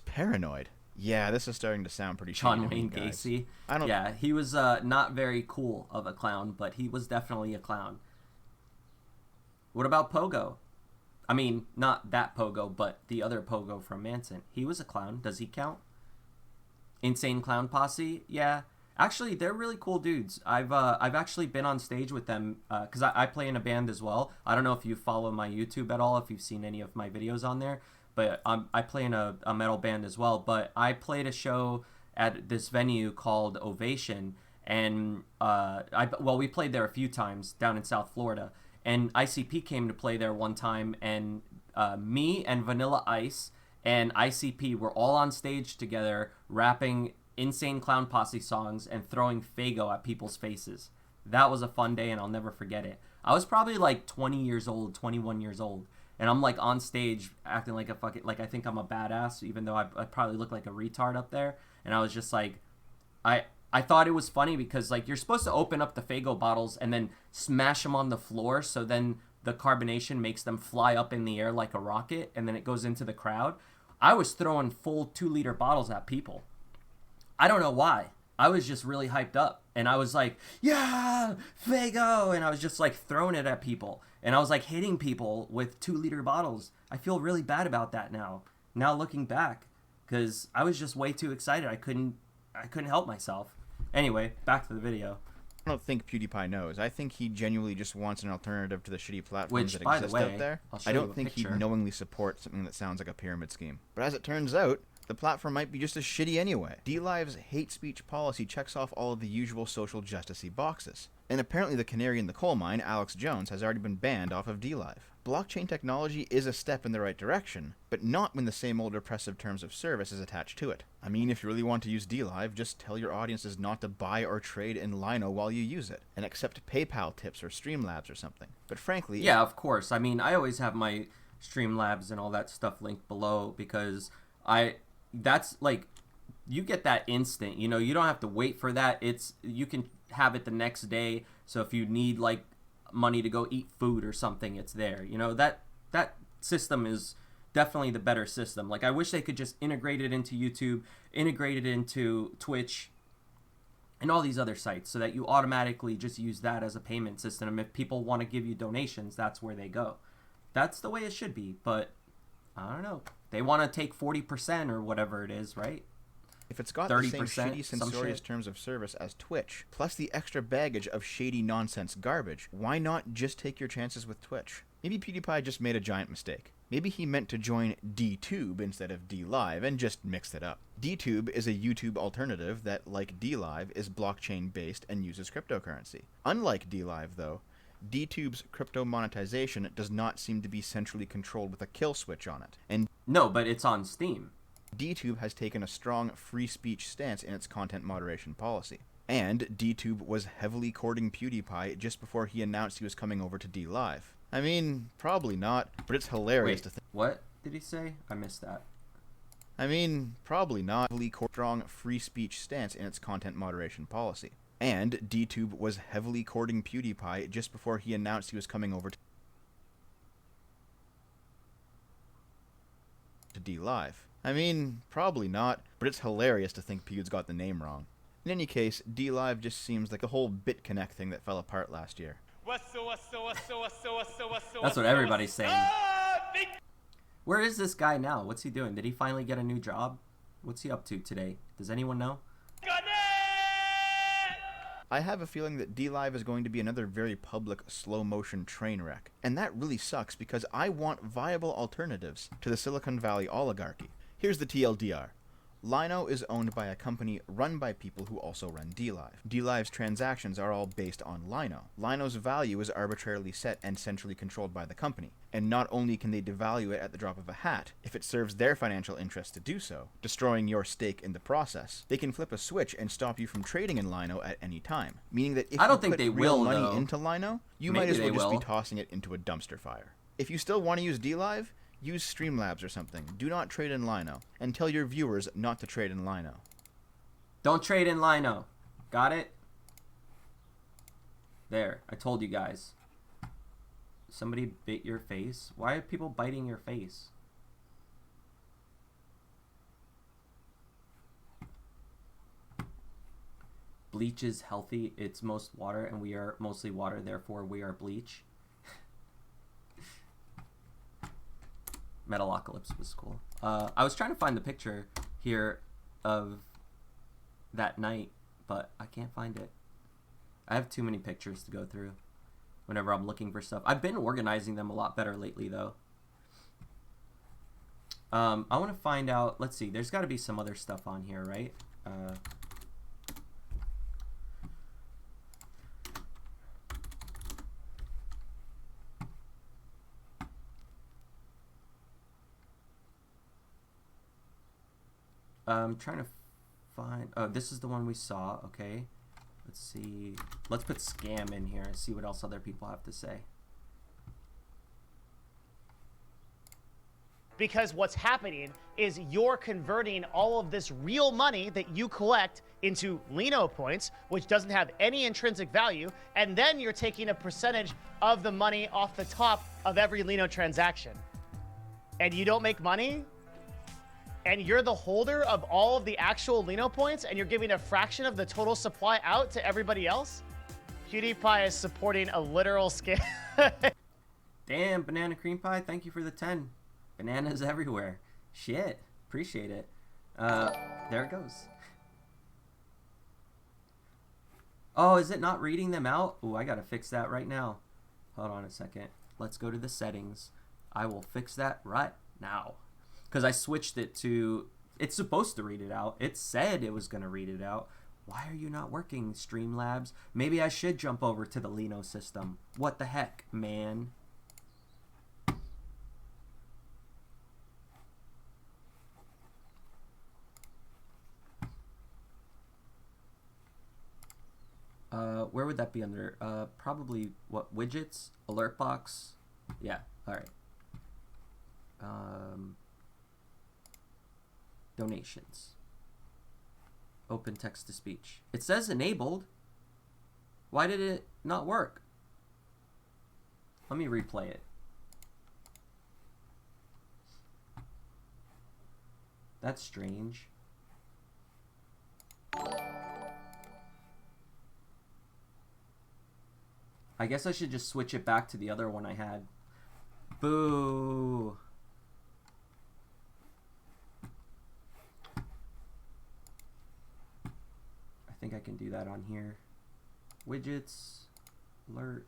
paranoid. Yeah, this is starting to sound pretty John shady to me, Wayne guys. Gacy. I don't. Yeah, he was not very cool of a clown, but he was definitely a clown. What about Pogo? I mean, not that Pogo, but the other Pogo from Manson. He was a clown. Does he count? Insane Clown Posse? Yeah. Actually, they're really cool dudes. I've actually been on stage with them because I play in a band as well. I don't know if you follow my YouTube at all, if you've seen any of my videos on there, but I play in a metal band as well. But I played a show at this venue called Ovation, and we played there a few times down in South Florida. And ICP came to play there one time, and me and Vanilla Ice and ICP were all on stage together rapping Insane Clown Posse songs and throwing Faygo at people's faces. That was a fun day, and I'll never forget it. I was probably like 20 years old, 21 years old, and I'm like on stage acting like a fucking, like I think I'm a badass, even though I probably look like a retard up there. And I was just like, I thought it was funny because like you're supposed to open up the Faygo bottles and then smash them on the floor, so then the carbonation makes them fly up in the air like a rocket, and then it goes into the crowd. I was throwing full 2-liter bottles at people. I don't know why. I was just really hyped up, and I was like, yeah, Faygo, and I was just like throwing it at people, and I was like hitting people with 2-liter bottles. I feel really bad about that now looking back, because I was just way too excited. I couldn't help myself. Anyway, back to the video. I don't think PewDiePie knows. I think he genuinely just wants an alternative to the shitty platforms Which, that by the exist way, out there. I'll show I you don't a think he'd picture. knowingly support something that sounds like a pyramid scheme. But as it turns out, the platform might be just as shitty anyway. DLive's hate speech policy checks off all of the usual social justice-y boxes. And apparently the canary in the coal mine, Alex Jones, has already been banned off of DLive. Blockchain technology is a step in the right direction, but not when the same old oppressive terms of service is attached to it. I mean, if you really want to use DLive, just tell your audiences not to buy or trade in Lino while you use it, and accept PayPal tips or Streamlabs or something. But frankly... Yeah, of course. I mean, I always have my Streamlabs and all that stuff linked below because that's like, you get that instant, you know, you don't have to wait for that. You can have it the next day. So if you need like money to go eat food or something, it's there. You know, that system is definitely the better system. Like, I wish they could just integrate it into YouTube, integrate it into Twitch and all these other sites so that you automatically just use that as a payment system. And if people want to give you donations, that's where they go. That's the way it should be. But I don't know. They want to take 40% or whatever it is, right? If it's got the same shitty censorious terms of service as Twitch, plus the extra baggage of shady nonsense garbage, why not just take your chances with Twitch? Maybe PewDiePie just made a giant mistake. Maybe he meant to join DTube instead of DLive and just mixed it up. DTube is a YouTube alternative that, like DLive, is blockchain-based and uses cryptocurrency. Unlike DLive, though, DTube's crypto monetization does not seem to be centrally controlled with a kill switch on it. And no, but it's on Steam. DTube has taken a strong free speech stance in its content moderation policy. And DTube was heavily courting PewDiePie just before he announced he was coming over to DLive. I mean, probably not, but it's hilarious to think. What did he say? I missed that. I mean, probably not. Heavily strong free speech stance in its content moderation policy. And DTube was heavily courting PewDiePie just before he announced he was coming over to DLive. I mean, probably not, but it's hilarious to think Pew's got the name wrong. In any case, DLive just seems like the whole BitConnect thing that fell apart last year. That's what everybody's saying. Where is this guy now? What's he doing? Did he finally get a new job? What's he up to today? Does anyone know? I have a feeling that DLive is going to be another very public slow-motion train wreck. And that really sucks because I want viable alternatives to the Silicon Valley oligarchy. Here's the TLDR. Lino is owned by a company run by people who also run DLive. DLive's transactions are all based on Lino. Lino's value is arbitrarily set and centrally controlled by the company. And not only can they devalue it at the drop of a hat, if it serves their financial interests to do so, destroying your stake in the process, they can flip a switch and stop you from trading in Lino at any time. Meaning that if I don't you think put they real will, money though. into Lino, you Maybe might as well they just will. be tossing it into a dumpster fire. If you still want to use DLive, use Streamlabs or something. Do not trade in Lino. And tell your viewers not to trade in Lino. Don't trade in Lino. Got it? There. I told you guys. Somebody bit your face? Why are people biting your face? bleach is healthy. It's most water, and we are mostly water. Therefore, we are bleach. Metalocalypse was cool. I was trying to find the picture here of that night, but I can't find it. I have too many pictures to go through whenever I'm looking for stuff. I've been organizing them a lot better lately, though. I want to find out. Let's see. There's got to be some other stuff on here, right? I'm trying to find. Oh, this is the one we saw. Okay. Let's see. Let's put scam in here and see what else other people have to say. Because what's happening is you're converting all of this real money that you collect into Lino points, which doesn't have any intrinsic value, and then you're taking a percentage of the money off the top of every Lino transaction. And you don't make money, and you're the holder of all of the actual Lino points, and you're giving a fraction of the total supply out to everybody else? PewDiePie is supporting a literal scam. Damn, Banana Cream Pie, thank you for the 10. Bananas everywhere. Shit. Appreciate it. There it goes. Oh, is it not reading them out? Ooh, I gotta fix that right now. Hold on a second. Let's go to the settings. I will fix that right now. Because I switched it to... It's supposed to read it out. It said it was gonna read it out. Why are you not working, Streamlabs? Maybe I should jump over to the Lino system. What the heck, man? Where would that be under? Probably, what, widgets? Alert box? Yeah, alright. Donations. Open text to speech. It says enabled. Why did it not work? Let me replay it. That's strange. I guess I should just switch it back to the other one I had. Boo. I think I can do that on here. Widgets, alert.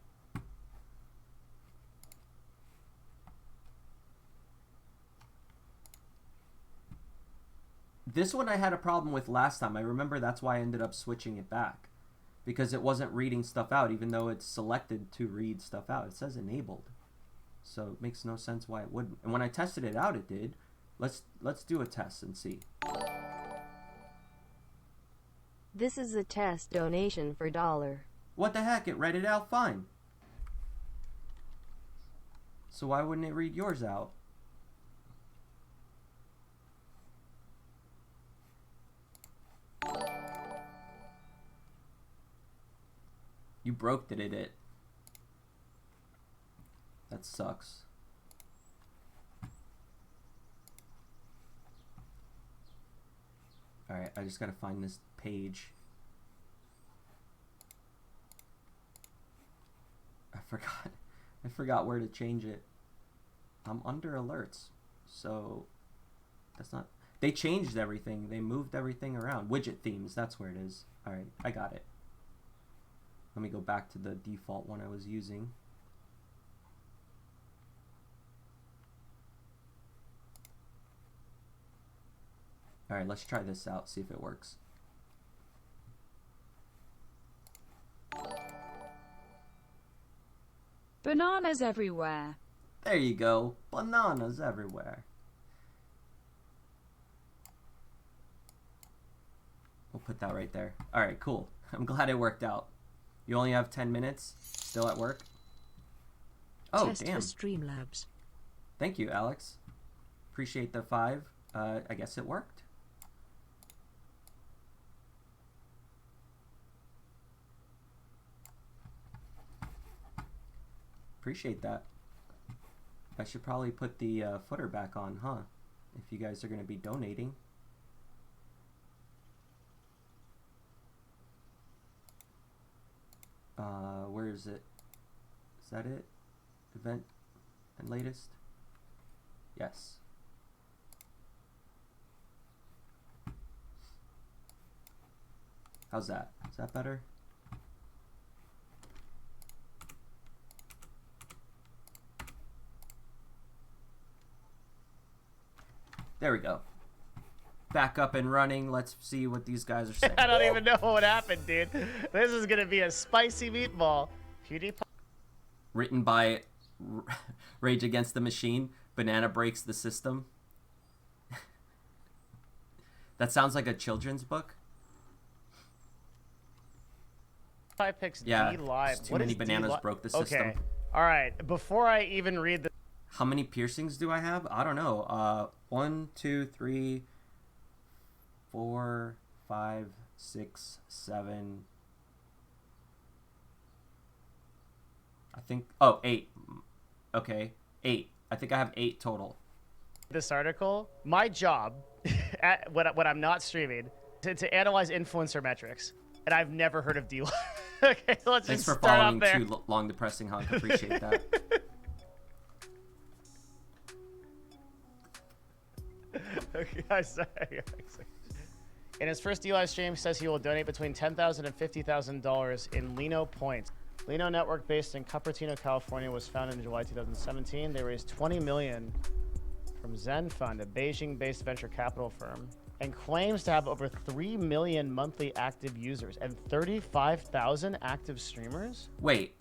This one I had a problem with last time. I remember that's why I ended up switching it back. Because it wasn't reading stuff out, even though it's selected to read stuff out. It says enabled. So it makes no sense why it wouldn't. And when I tested it out, it did. Let's do a test and see. This is a test donation for $1. What the heck? It read it out fine. So why wouldn't it read yours out? You broke it. That sucks. Alright, I just gotta find this page. I forgot where to change it. I'm under alerts. So that's not... They changed everything. They moved everything around. Widget themes, that's where it is. Alright, I got it. Let me go back to the default one I was using. Alright, let's try this out, see if it works. Bananas everywhere. There you go. Bananas everywhere. We'll put that right there. Alright, cool. I'm glad it worked out. You only have 10 minutes? Still at work? Oh, Test damn. for Streamlabs. Thank you, Alex. Appreciate the 5. I guess it worked. Appreciate that. I should probably put the footer back on, huh? If you guys are going to be donating. Where is it? Is that it? Event and latest? Yes. How's that? Is that better? There we go. Back up and running. Let's see what these guys are saying. I don't even know what happened, dude. This is gonna be a spicy meatball. PewDiePie. Written by Rage Against the Machine. Banana breaks the system. That sounds like a children's book. Picks Yeah, DLive. too many bananas broke the system. Okay. All right. Before I even read the. How many piercings do I have? I don't know. 1, 2, 3, 4, 5, 6, 7. I think. Oh, 8. Okay, 8. I think I have 8 total. This article, my job, when I'm not streaming, to analyze influencer metrics, and I've never heard of DLive. Okay, let's Thanks just for start following out there. Too Long Depressing Hunk. Appreciate that. Okay, I'm sorry. In his first DLive stream, he says he will donate between $10,000 and $50,000 in Lino points. Lino Network, based in Cupertino, California, was founded in July 2017. They raised $20 million from Zen Fund, a Beijing-based venture capital firm, and claims to have over 3 million monthly active users and 35,000 active streamers. Wait,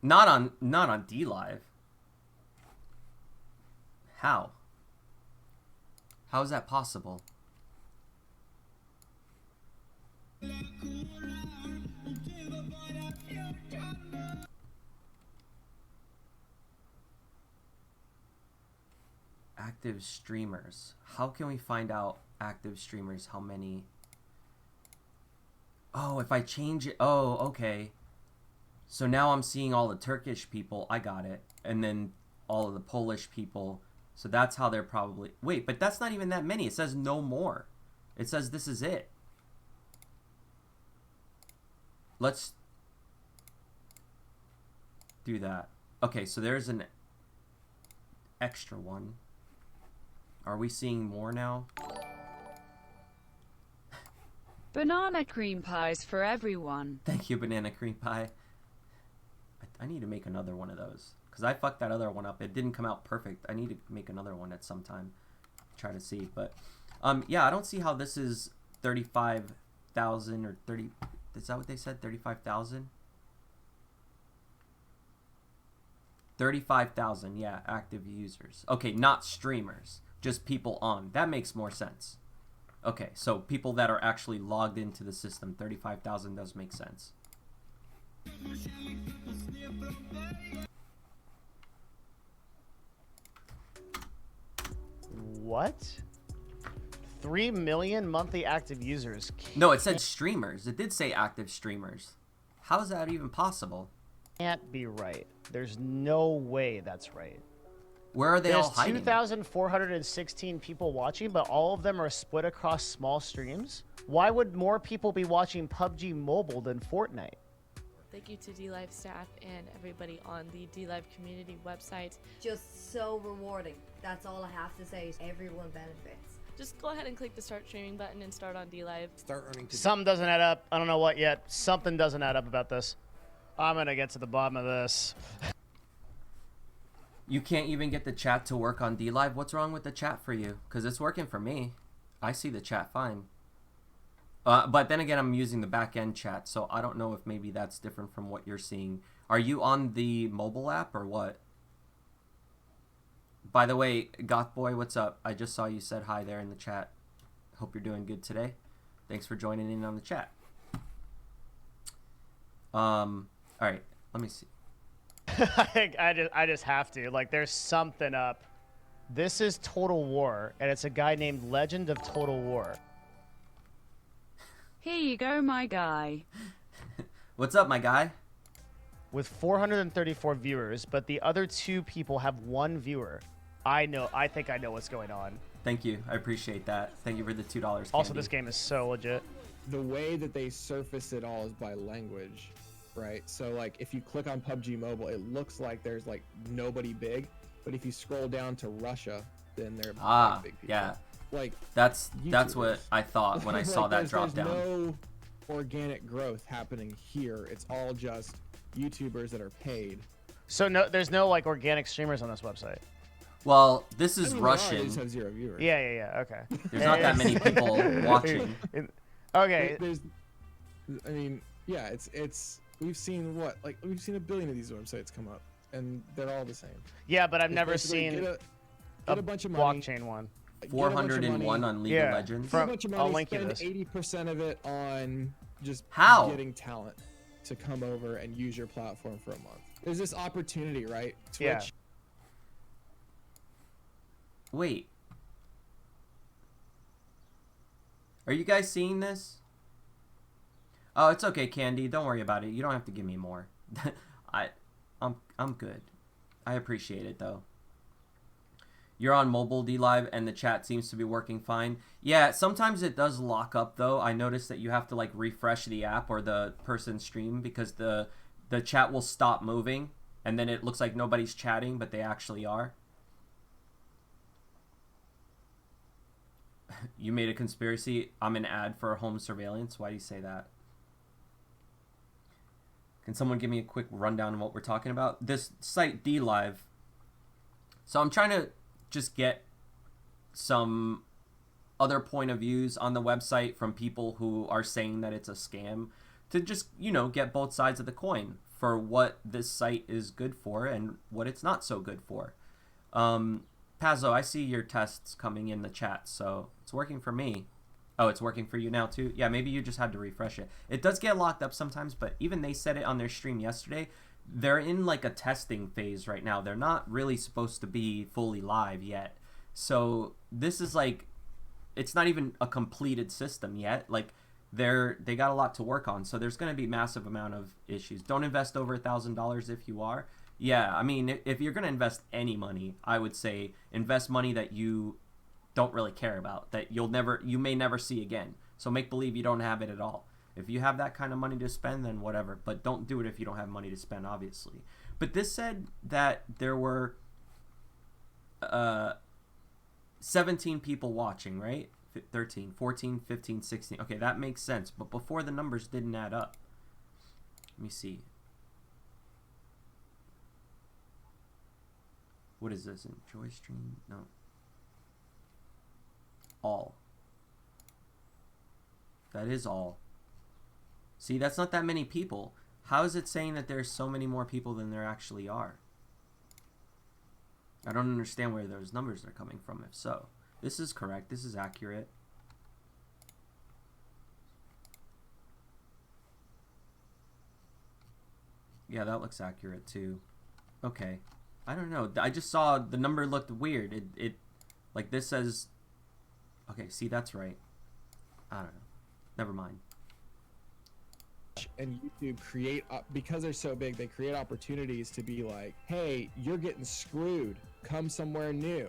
not on DLive. How? How is that possible? Active streamers. How can we find out active streamers? How many? Oh, if I change it. Oh, okay. So now I'm seeing all the Turkish people. I got it. And then all of the Polish people. So that's how they're probably... Wait, but that's not even that many. It says no more. It says this is it. Let's do that. Okay, so there's an extra one. Are we seeing more now? Banana cream pies for everyone. Thank you, Banana Cream Pie. I need to make another one of those. Because I fucked that other one up. It didn't come out perfect. I need to make another one at some time. Try to see. But, yeah, I don't see how this is 35,000 or 30... Is that what they said? 35,000? 35,000, yeah, active users. Okay, not streamers. Just people on. That makes more sense. Okay, so people that are actually logged into the system, 35,000 does make sense. What? 3 million monthly active users. No, it said streamers. It did say active streamers. How is that even possible? Can't be right. There's no way that's right. Where are they all hiding? There's 2,416 people watching, but all of them are split across small streams. Why would more people be watching PUBG Mobile than Fortnite? Thank you to DLive staff and everybody on the DLive community website. Just so rewarding. That's all I have to say. Everyone benefits. Just go ahead and click the start streaming button and start on DLive. Start earning today. Something doesn't add up. I don't know what yet. Something doesn't add up about this. I'm gonna get to the bottom of this. You can't even get the chat to work on DLive. What's wrong with the chat for you? Because it's working for me. I see the chat fine. But then again, I'm using the back-end chat, so I don't know if maybe that's different from what you're seeing. Are you on the mobile app or what? By the way, Gothboy, what's up? I just saw you said hi there in the chat. Hope you're doing good today. Thanks for joining in on the chat. All right, let me see. I just have to. Like, there's something up. This is Total War, and it's a guy named Legend of Total War. Here you go, my guy. What's up, my guy? With 434 viewers, but the other 2 people have 1 viewer. I think I know what's going on. Thank you. I appreciate that. Thank you for the $2 candy. Also, this game is so legit. The way that they surface it all is by language. right? So like if you click on PUBG Mobile, it looks like there's like nobody big, but if you scroll down to Russia, then they're like big people. Yeah. Like that's YouTubers. what I thought when I saw like that drop there's down. No organic growth happening here. It's all just YouTubers that are paid. So no, there's no like organic streamers on this website. Well, this is I mean, Russian. They just have 0 viewers. Yeah. Okay. There's not that many people watching. Okay. I mean, yeah, it's we've seen we've seen a billion of these websites come up, and they're all the same. Yeah, but I've It's never seen get a bunch of money, blockchain one. 401 on League of Legends. Get a bunch of money, I'll link you spend this. 80% of it on just getting talent to come over and use your platform for a month. There's this opportunity, right? Twitch. Yeah. Wait. Are you guys seeing this? Oh, it's okay, Candy. Don't worry about it. You don't have to give me more. I'm good. I appreciate it though. You're on mobile, DLive, and the chat seems to be working fine. Yeah, sometimes it does lock up though. I noticed that you have to like refresh the app or the person's stream because the chat will stop moving and then it looks like nobody's chatting, but they actually are. You made a conspiracy. I'm an ad for home surveillance. Why do you say that? Can someone give me a quick rundown on what we're talking about? This site, DLive. So I'm trying to just get some other point of views on the website from people who are saying that it's a scam to just, get both sides of the coin for what this site is good for and what it's not so good for. Pazzo, I see your tests coming in the chat, so it's working for me. Oh, it's working for you now too? Yeah, maybe you just had to refresh it. It does get locked up sometimes, but even they said it on their stream yesterday. They're in like a testing phase right now. They're not really supposed to be fully live yet. So this is like, it's not even a completed system yet. Like they got a lot to work on. So there's going to be massive amount of issues. Don't invest over $1,000 if you are. Yeah, I mean, if you're going to invest any money, I would say invest money that you don't really care about, that you may never see again. So make believe you don't have it at all. If you have that kind of money to spend, then whatever. But don't do it if you don't have money to spend, obviously. But this said that there were 17 people watching, right? 13, 14, 15, 16. Okay, that makes sense. But before the numbers didn't add up. Let me see. What is this? Enjoy stream? No. All. That is all. See, that's not that many people. How is it saying that there's so many more people than there actually are? I don't understand where those numbers are coming from, if so. This is correct. This is accurate. Yeah, that looks accurate too. Okay. I don't know. I just saw the number looked weird. It like this says... Okay, see, that's right. I don't know. Never mind. And YouTube create, because they're so big, they create opportunities to be like, hey, you're getting screwed. Come somewhere new.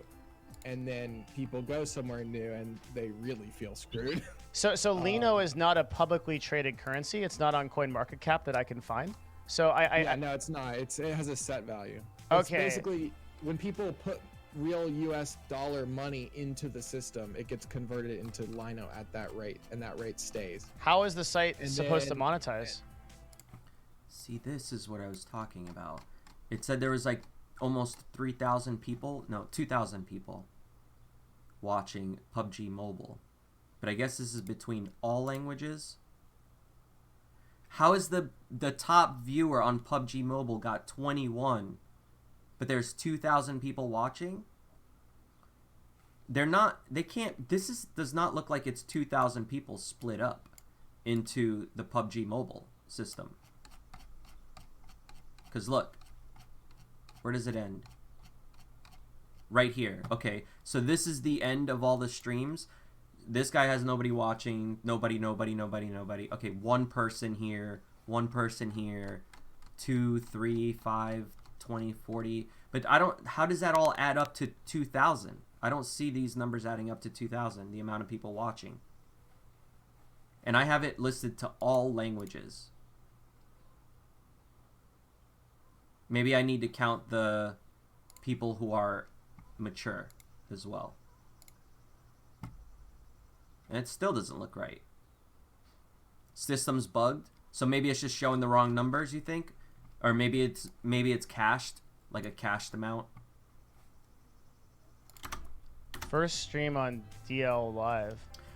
And then people go somewhere new and they really feel screwed. So Lino is not a publicly traded currency. It's not on CoinMarketCap that I can find. So no, it's not. It has a set value. Okay. It's basically, when people put real US dollar money into the system, it gets converted into Lino at that rate, and that rate stays. How is the site supposed to monetize? See, this is what I was talking about. It said there was like almost 3,000 people, no, 2,000 people watching PUBG Mobile. But I guess this is between all languages. How is the top viewer on PUBG Mobile got 21, but there's 2,000 people watching? Does not look like it's 2,000 people split up into the PUBG Mobile system. Because look, where does it end? Right here. Okay, so this is the end of all the streams. This guy has nobody watching. Nobody. Okay, one person here. 2, 3, 5, 20, 40. But how does that all add up to 2,000? I don't see these numbers adding up to 2,000, the amount of people watching. And I have it listed to all languages. Maybe I need to count the people who are mature as well. And it still doesn't look right. System's bugged. So maybe it's just showing the wrong numbers, you think? Or maybe it's cached, like a cached amount. First stream on DLive.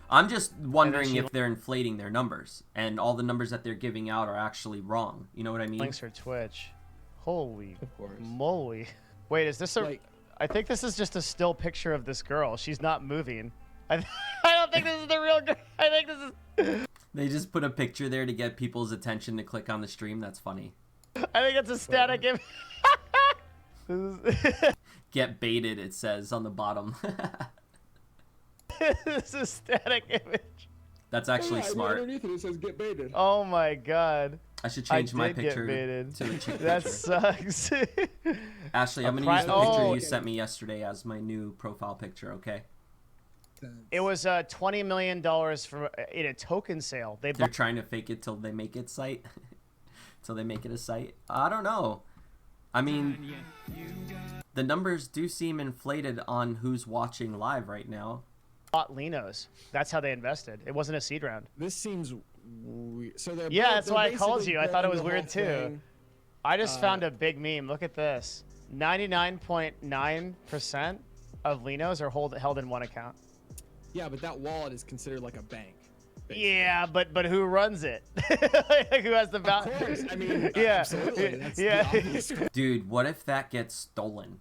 I'm just wondering if they're inflating their numbers and all the numbers that they're giving out are actually wrong. You know what I mean? Links for Twitch. Holy Of course. moly. Wait, is this a... Like, I think this is just a still picture of this girl. She's not moving. I don't think this is the real girl. I think this is... They just put a picture there to get people's attention to click on the stream. That's funny. I think it's a static image. Get baited, it says on the bottom. This is a static image. That's actually yeah, smart. Underneath it says get baited. Oh my god. I should change my did get picture baited. to a chick That picture. sucks. Ashley, I'm A gonna use the picture oh. you sent me yesterday as my new profile picture, okay? It was $20 million for in a token sale. They They're bought trying to fake it till they make it site. Till they make it a site. I don't know. I mean, the numbers do seem inflated on who's watching live right now. Linos. That's how they invested. It wasn't a seed round. This seems weird. So they're Yeah, that's they're why I called basically you. I thought it betting was the weird whole too. thing. I just found a big meme. Look at this. 99.9% of Linos are held in one account. Yeah, but that wallet is considered like a bank. basically. Yeah, but who runs it? Who has the Of value? course. I mean, Yeah. absolutely. That's Yeah. the obvious. Dude, what if that gets stolen?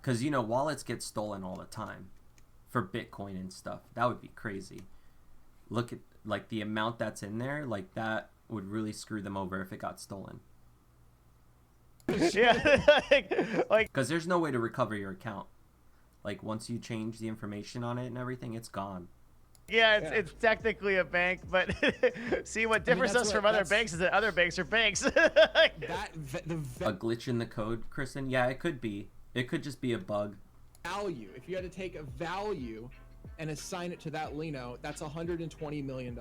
Because, you know, wallets get stolen all the time for Bitcoin and stuff. That would be crazy. Look at, like, the amount that's in there. Like, that would really screw them over if it got stolen. Yeah, like Because there's no way to recover your account. Like, once you change the information on it and everything, it's gone. yeah, it's technically a bank, but see what differs that's us from what- other that's- banks is that other banks are banks. A glitch in the code, Kristen? Yeah, it could be. It could just be a bug. value. If you had to take a value and assign it to that Lino, that's $120 million.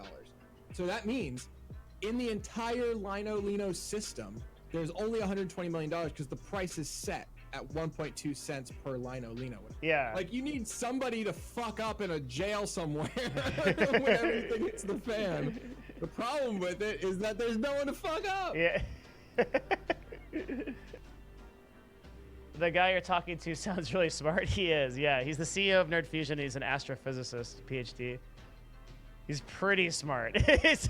So that means in the entire Lino system, there's only $120 million because the price is set at 1.2 cents per Lino. Yeah. Like, you need somebody to fuck up in a jail somewhere when everything hits the fan. The problem with it is that there's no one to fuck up. Yeah. The guy you're talking to sounds really smart. He is, yeah. He's the CEO of Nerd Fusion. He's an astrophysicist, PhD. He's pretty smart. he's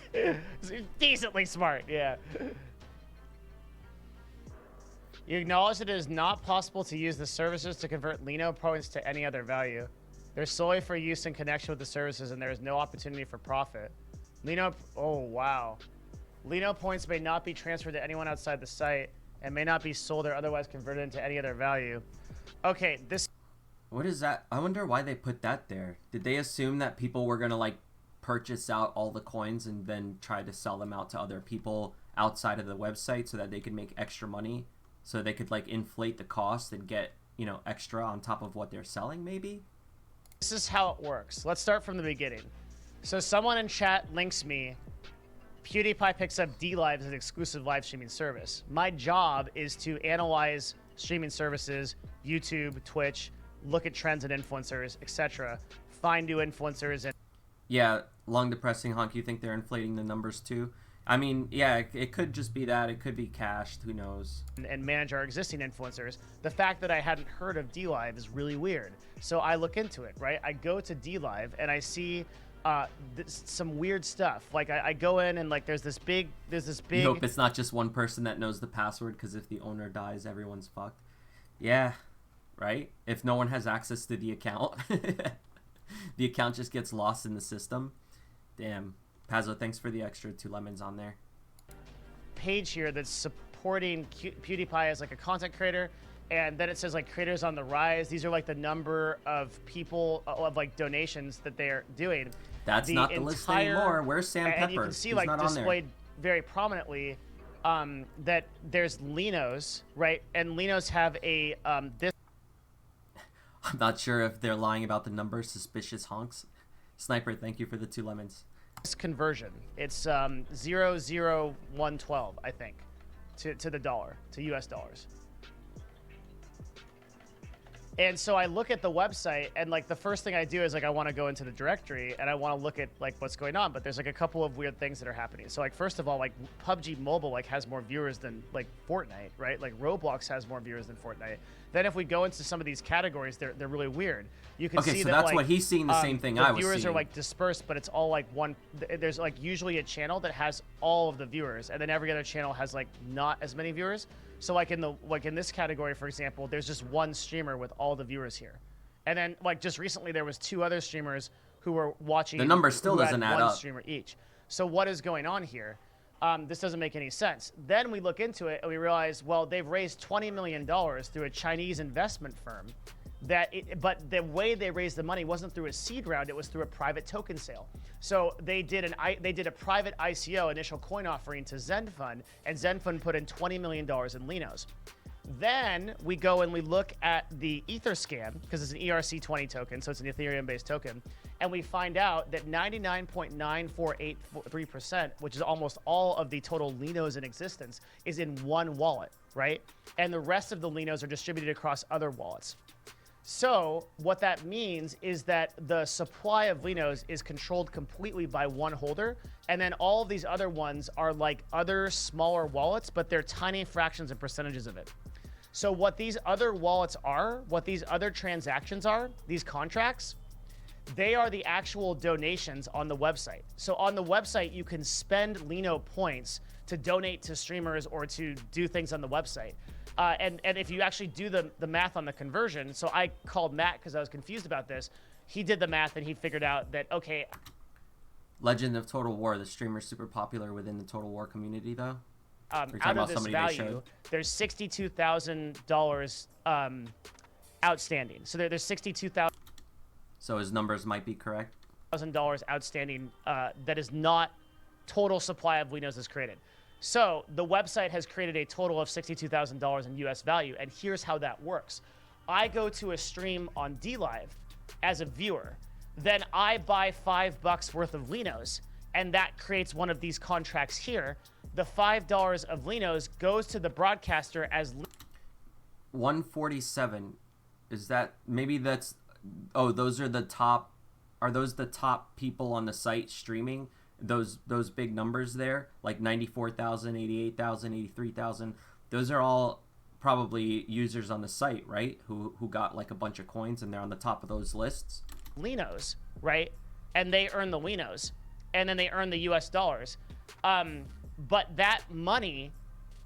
decently smart, yeah. You acknowledge that it is not possible to use the services to convert Lino points to any other value. They're solely for use in connection with the services, and there is no opportunity for profit. Lino, oh wow. Lino points may not be transferred to anyone outside the site and may not be sold or otherwise converted into any other value. Okay, this... What is that? I wonder why they put that there. Did they assume that people were going to, like, purchase out all the coins and then try to sell them out to other people outside of the website so that they could make extra money? So they could, like, inflate the cost and get, you know, extra on top of what they're selling, maybe? This is how it works. Let's start from the beginning. So someone in chat links me. PewDiePie picks up DLive as an exclusive live streaming service. My job is to analyze streaming services, YouTube, Twitch, look at trends and influencers, etc. Find new influencers and... Yeah, Long Depressing Honk, you think they're inflating the numbers too? I mean, yeah, it could just be that. It could be cached. Who knows? And manage our existing influencers. The fact that I hadn't heard of DLive is really weird. So I look into it, right? I go to DLive and I see some weird stuff. Like I go in and like there's this big. You hope it's not just one person that knows the password, because if the owner dies, everyone's fucked. Yeah, right? If no one has access to the account, the account just gets lost in the system. Damn. Pazzo, thanks for the extra 2 lemons on there. Page here that's supporting PewDiePie as like a content creator, and then it says like creators on the rise. These are like the number of people of like donations that they're doing. That's not the list anymore. Where's Sam Pepper? And you can see He's like not on there. displayed very prominently that there's Linos, right? And Linos have a this. I'm not sure if they're lying about the number. Suspicious honks. Sniper, thank you for the 2 lemons. Conversion. It's 00112, I think, to the dollar, to US dollars. And so I look at the website, and like the first thing I do is like I want to go into the directory and I want to look at like what's going on. But there's like a couple of weird things that are happening. So like first of all, like PUBG Mobile like has more viewers than like Fortnite, right? Like Roblox has more viewers than Fortnite. Then if we go into some of these categories, they're really weird. You can see so that that's like, what he's seeing, the same thing I was viewers seeing. are like dispersed, but it's all like one. There's like usually a channel that has all of the viewers, and then every other channel has like not as many viewers. So like in this category, for example, there's just one streamer with all the viewers here. And then like just recently there was 2 other streamers who were watching. The number still doesn't add one up. streamer each. So what is going on here? This doesn't make any sense. Then we look into it and we realize, well, they've raised $20 million through a Chinese investment firm. But the way they raised the money wasn't through a seed round; it was through a private token sale. So they did a private ICO, initial coin offering, to ZenFund, and ZenFund put in $20 million in Linos. Then we go and we look at the Etherscan, because it's an ERC20 token, so it's an Ethereum-based token, and we find out that 99.9483%, which is almost all of the total Linos in existence, is in one wallet, right? And the rest of the Linos are distributed across other wallets. So what that means is that the supply of Linos is controlled completely by one holder, and then all of these other ones are like other smaller wallets, but they're tiny fractions and percentages of it. So what these other wallets are, what these other transactions are, these contracts, they are the actual donations on the website. So on the website, you can spend Lino points to donate to streamers or to do things on the website. And if you actually do the math on the conversion, so I called Matt because I was confused about this. He did the math and he figured out that, okay. Legend of Total War, the streamer's super popular within the Total War community, though. Out of this value, there's $62,000 outstanding. So there's $62,000. So his numbers might be correct. $1,000 outstanding that is not total supply of Linos is created. So the website has created a total of $62,000 in US value, and here's how that works. I go to a stream on DLive as a viewer, then I buy $5 worth of Linos, and that creates one of these contracts here. The $5 of Linos goes to the broadcaster as 147. Is that, maybe that's, oh, those are the top, are those the top people on the site streaming? Those big numbers there, like 94,000, 88,000, 83,000. Those are all probably users on the site, right? Who got like a bunch of coins and they're on the top of those lists. Linos, right? And they earn the Linos, and then they earn the US dollars. But that money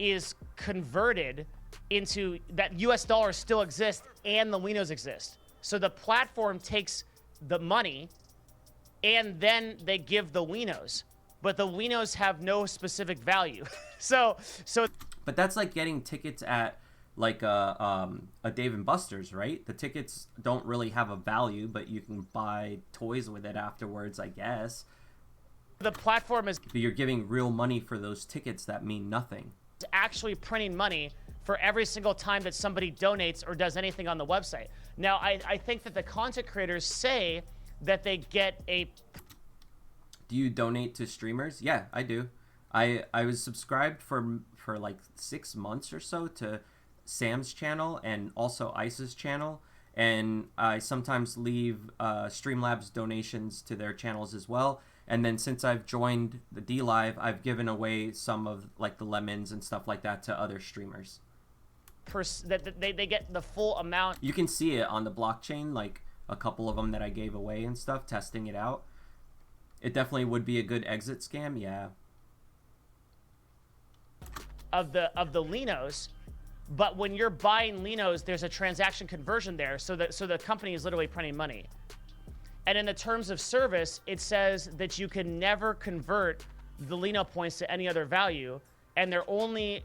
is converted into, that US dollars still exist and the Linos exist. So the platform takes the money and then they give the Linos, but the Linos have no specific value. so. But that's like getting tickets at like a Dave & Buster's, right? The tickets don't really have a value, but you can buy toys with it afterwards, I guess. The platform is. But you're giving real money for those tickets that mean nothing. Actually printing money for every single time that somebody donates or does anything on the website. Now, I think that the content creators say that they get a. Do you donate to streamers? Yeah, I do. I was subscribed for like 6 months or so to Sam's channel and also Ice's channel, and I sometimes leave Streamlabs donations to their channels as well. And then since I've joined the DLive, I've given away some of like the lemons and stuff like that to other streamers. That they get the full amount. You can see it on the blockchain, like a couple of them that I gave away and stuff, testing it out. It definitely would be a good exit scam, yeah. Of the Linos, but when you're buying Linos, there's a transaction conversion there, so the company is literally printing money. And in the terms of service, it says that you can never convert the Lino points to any other value, and they're only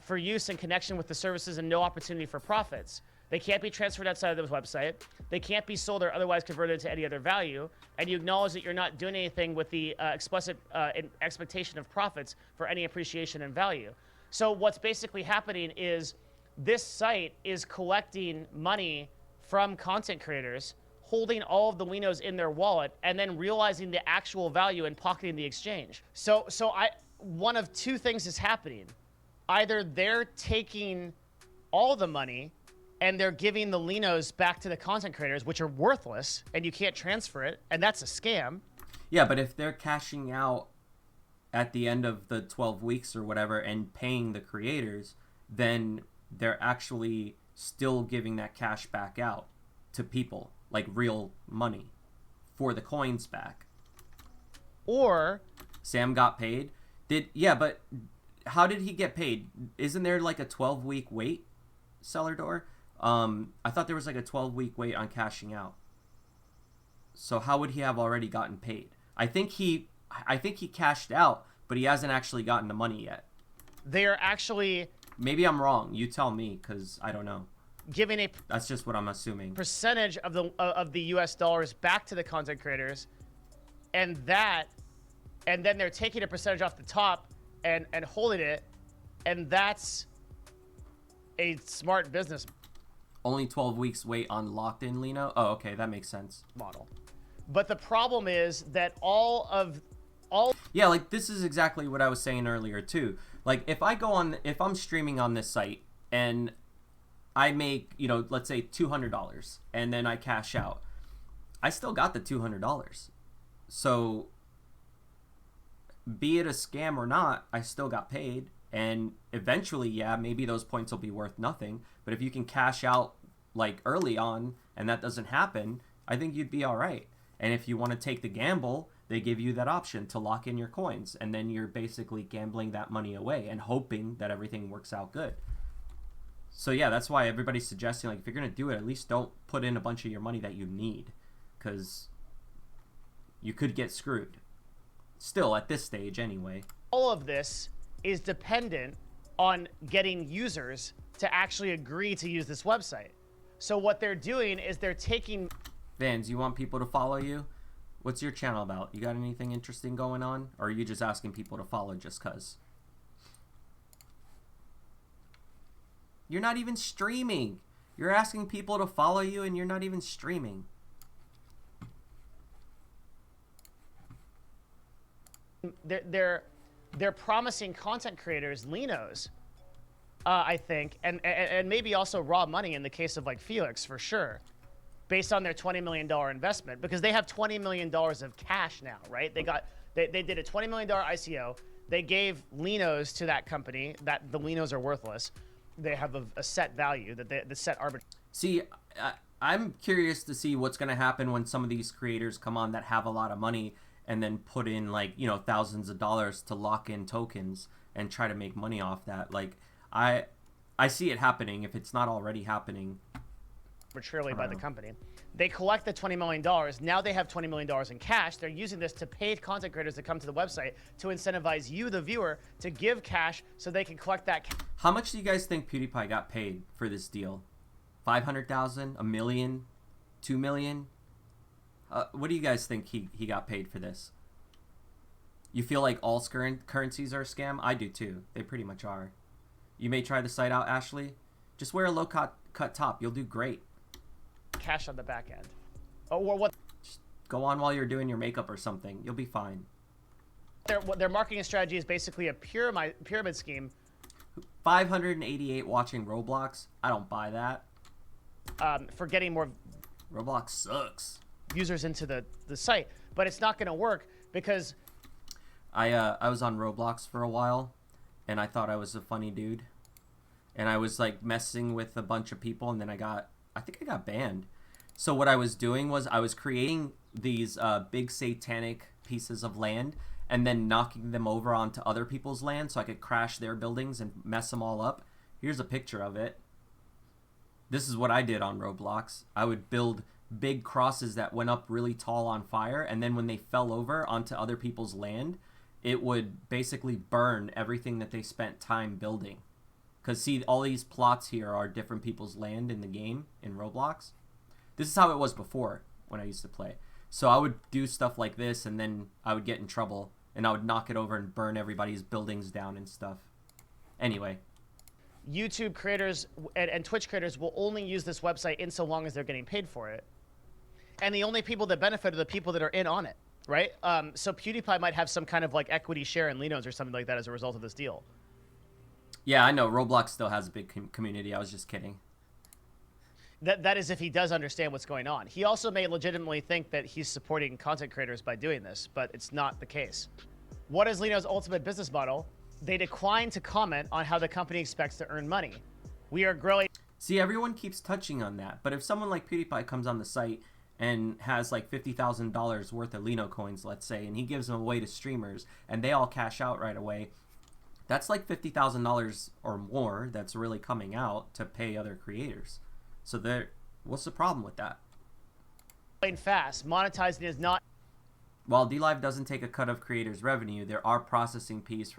for use in connection with the services and no opportunity for profits. They can't be transferred outside of the website. They can't be sold or otherwise converted to any other value. And you acknowledge that you're not doing anything with the explicit expectation of profits for any appreciation in value. So what's basically happening is this site is collecting money from content creators, holding all of the Linos in their wallet, and then realizing the actual value and pocketing the exchange. So one of two things is happening. Either they're taking all the money and they're giving the Linos back to the content creators, which are worthless, and you can't transfer it, and that's a scam. Yeah, but if they're cashing out at the end of the 12 weeks or whatever and paying the creators, then they're actually still giving that cash back out to people, like real money, for the coins back. Or Sam got paid. But how did he get paid? Isn't there like a 12-week wait, Cellar Door? I thought there was like a 12-week wait on cashing out. So how would he have already gotten paid? I think he cashed out, but he hasn't actually gotten the money yet. they are actually Maybe I'm wrong. You tell me, because I don't know. giving a That's just what I'm assuming. percentage of the US dollars back to the content creators, and then they're taking a percentage off the top and holding it, and that's a smart business Only 12 weeks wait on locked in Lino? Oh, okay, that makes sense. model. But the problem is that all Yeah, like this is exactly what I was saying earlier too. Like if I'm streaming on this site and I make, let's say $200 and then I cash out, I still got the $200. So be it a scam or not, I still got paid. And eventually, yeah, maybe those points will be worth nothing. But if you can cash out like early on and that doesn't happen, I think you'd be all right. And if you want to take the gamble, they give you that option to lock in your coins. And then you're basically gambling that money away and hoping that everything works out good. So yeah, that's why everybody's suggesting, like, if you're going to do it, at least don't put in a bunch of your money that you need. Because you could get screwed. Still, at this stage anyway. all of this is dependent on getting users to actually agree to use this website. So what they're doing is they're taking Vans, you want people to follow you? What's your channel about? You got anything interesting going on? Or are you just asking people to follow just cuz? You're not even streaming. You're asking people to follow you and you're not even streaming. they're promising content creators Linos, I think, and maybe also raw money in the case of like Felix for sure, based on their $20 million investment, because they have $20 million of cash now, right? They did a $20 million ICO. They gave Linos to that company. That the Linos are worthless. They have a set value that the set arbitrary. See, I'm curious to see what's going to happen when some of these creators come on that have a lot of money and then put in like, thousands of dollars to lock in tokens and try to make money off that. Like, I see it happening if it's not already happening. Arbitrarily by the company. They collect the $20 million. Now they have $20 million in cash. They're using this to pay content creators to come to the website to incentivize you, the viewer, to give cash so they can collect that cash. How much do you guys think PewDiePie got paid for this deal? 500,000, a million, 2 million? What do you guys think he got paid for this? You feel like all currencies are a scam? I do too. They pretty much are. You may try the site out, Ashley. Just wear a low cut top. You'll do great. Cash on the back end. Or what? Just go on while you're doing your makeup or something. You'll be fine. Their marketing strategy is basically a pyramid scheme. 588 watching Roblox. I don't buy that. For getting more Roblox sucks. users into the site, but it's not going to work because I was on Roblox for a while, and I thought I was a funny dude, and I was like messing with a bunch of people, and then I think I got banned. So what I was doing was I was creating these big satanic pieces of land and then knocking them over onto other people's land so I could crash their buildings and mess them all up. Here's a picture of it. This is what I did on Roblox. I would build big crosses that went up really tall on fire, and then when they fell over onto other people's land, it would basically burn everything that they spent time building. Because see, all these plots here are different people's land in the game, in Roblox. This is how it was before, when I used to play. So I would do stuff like this, and then I would get in trouble, and I would knock it over and burn everybody's buildings down and stuff. Anyway. YouTube creators and Twitch creators will only use this website in so long as they're getting paid for it. And the only people that benefit are the people that are in on it, right? So PewDiePie might have some kind of like equity share in Linos or something like that as a result of this deal. Yeah, I know. Roblox still has a big community. I was just kidding. That is if he does understand what's going on. He also may legitimately think that he's supporting content creators by doing this, but it's not the case. What is Lino's ultimate business model? They decline to comment on how the company expects to earn money. We are growing. See, everyone keeps touching on that, but if someone like PewDiePie comes on the site and has like $50,000 worth of Lino coins, let's say, and he gives them away to streamers and they all cash out right away, that's like $50,000 or more that's really coming out to pay other creators. So what's the problem with that? Fast. Monetizing is not. While DLive doesn't take a cut of creators' revenue, there are processing fees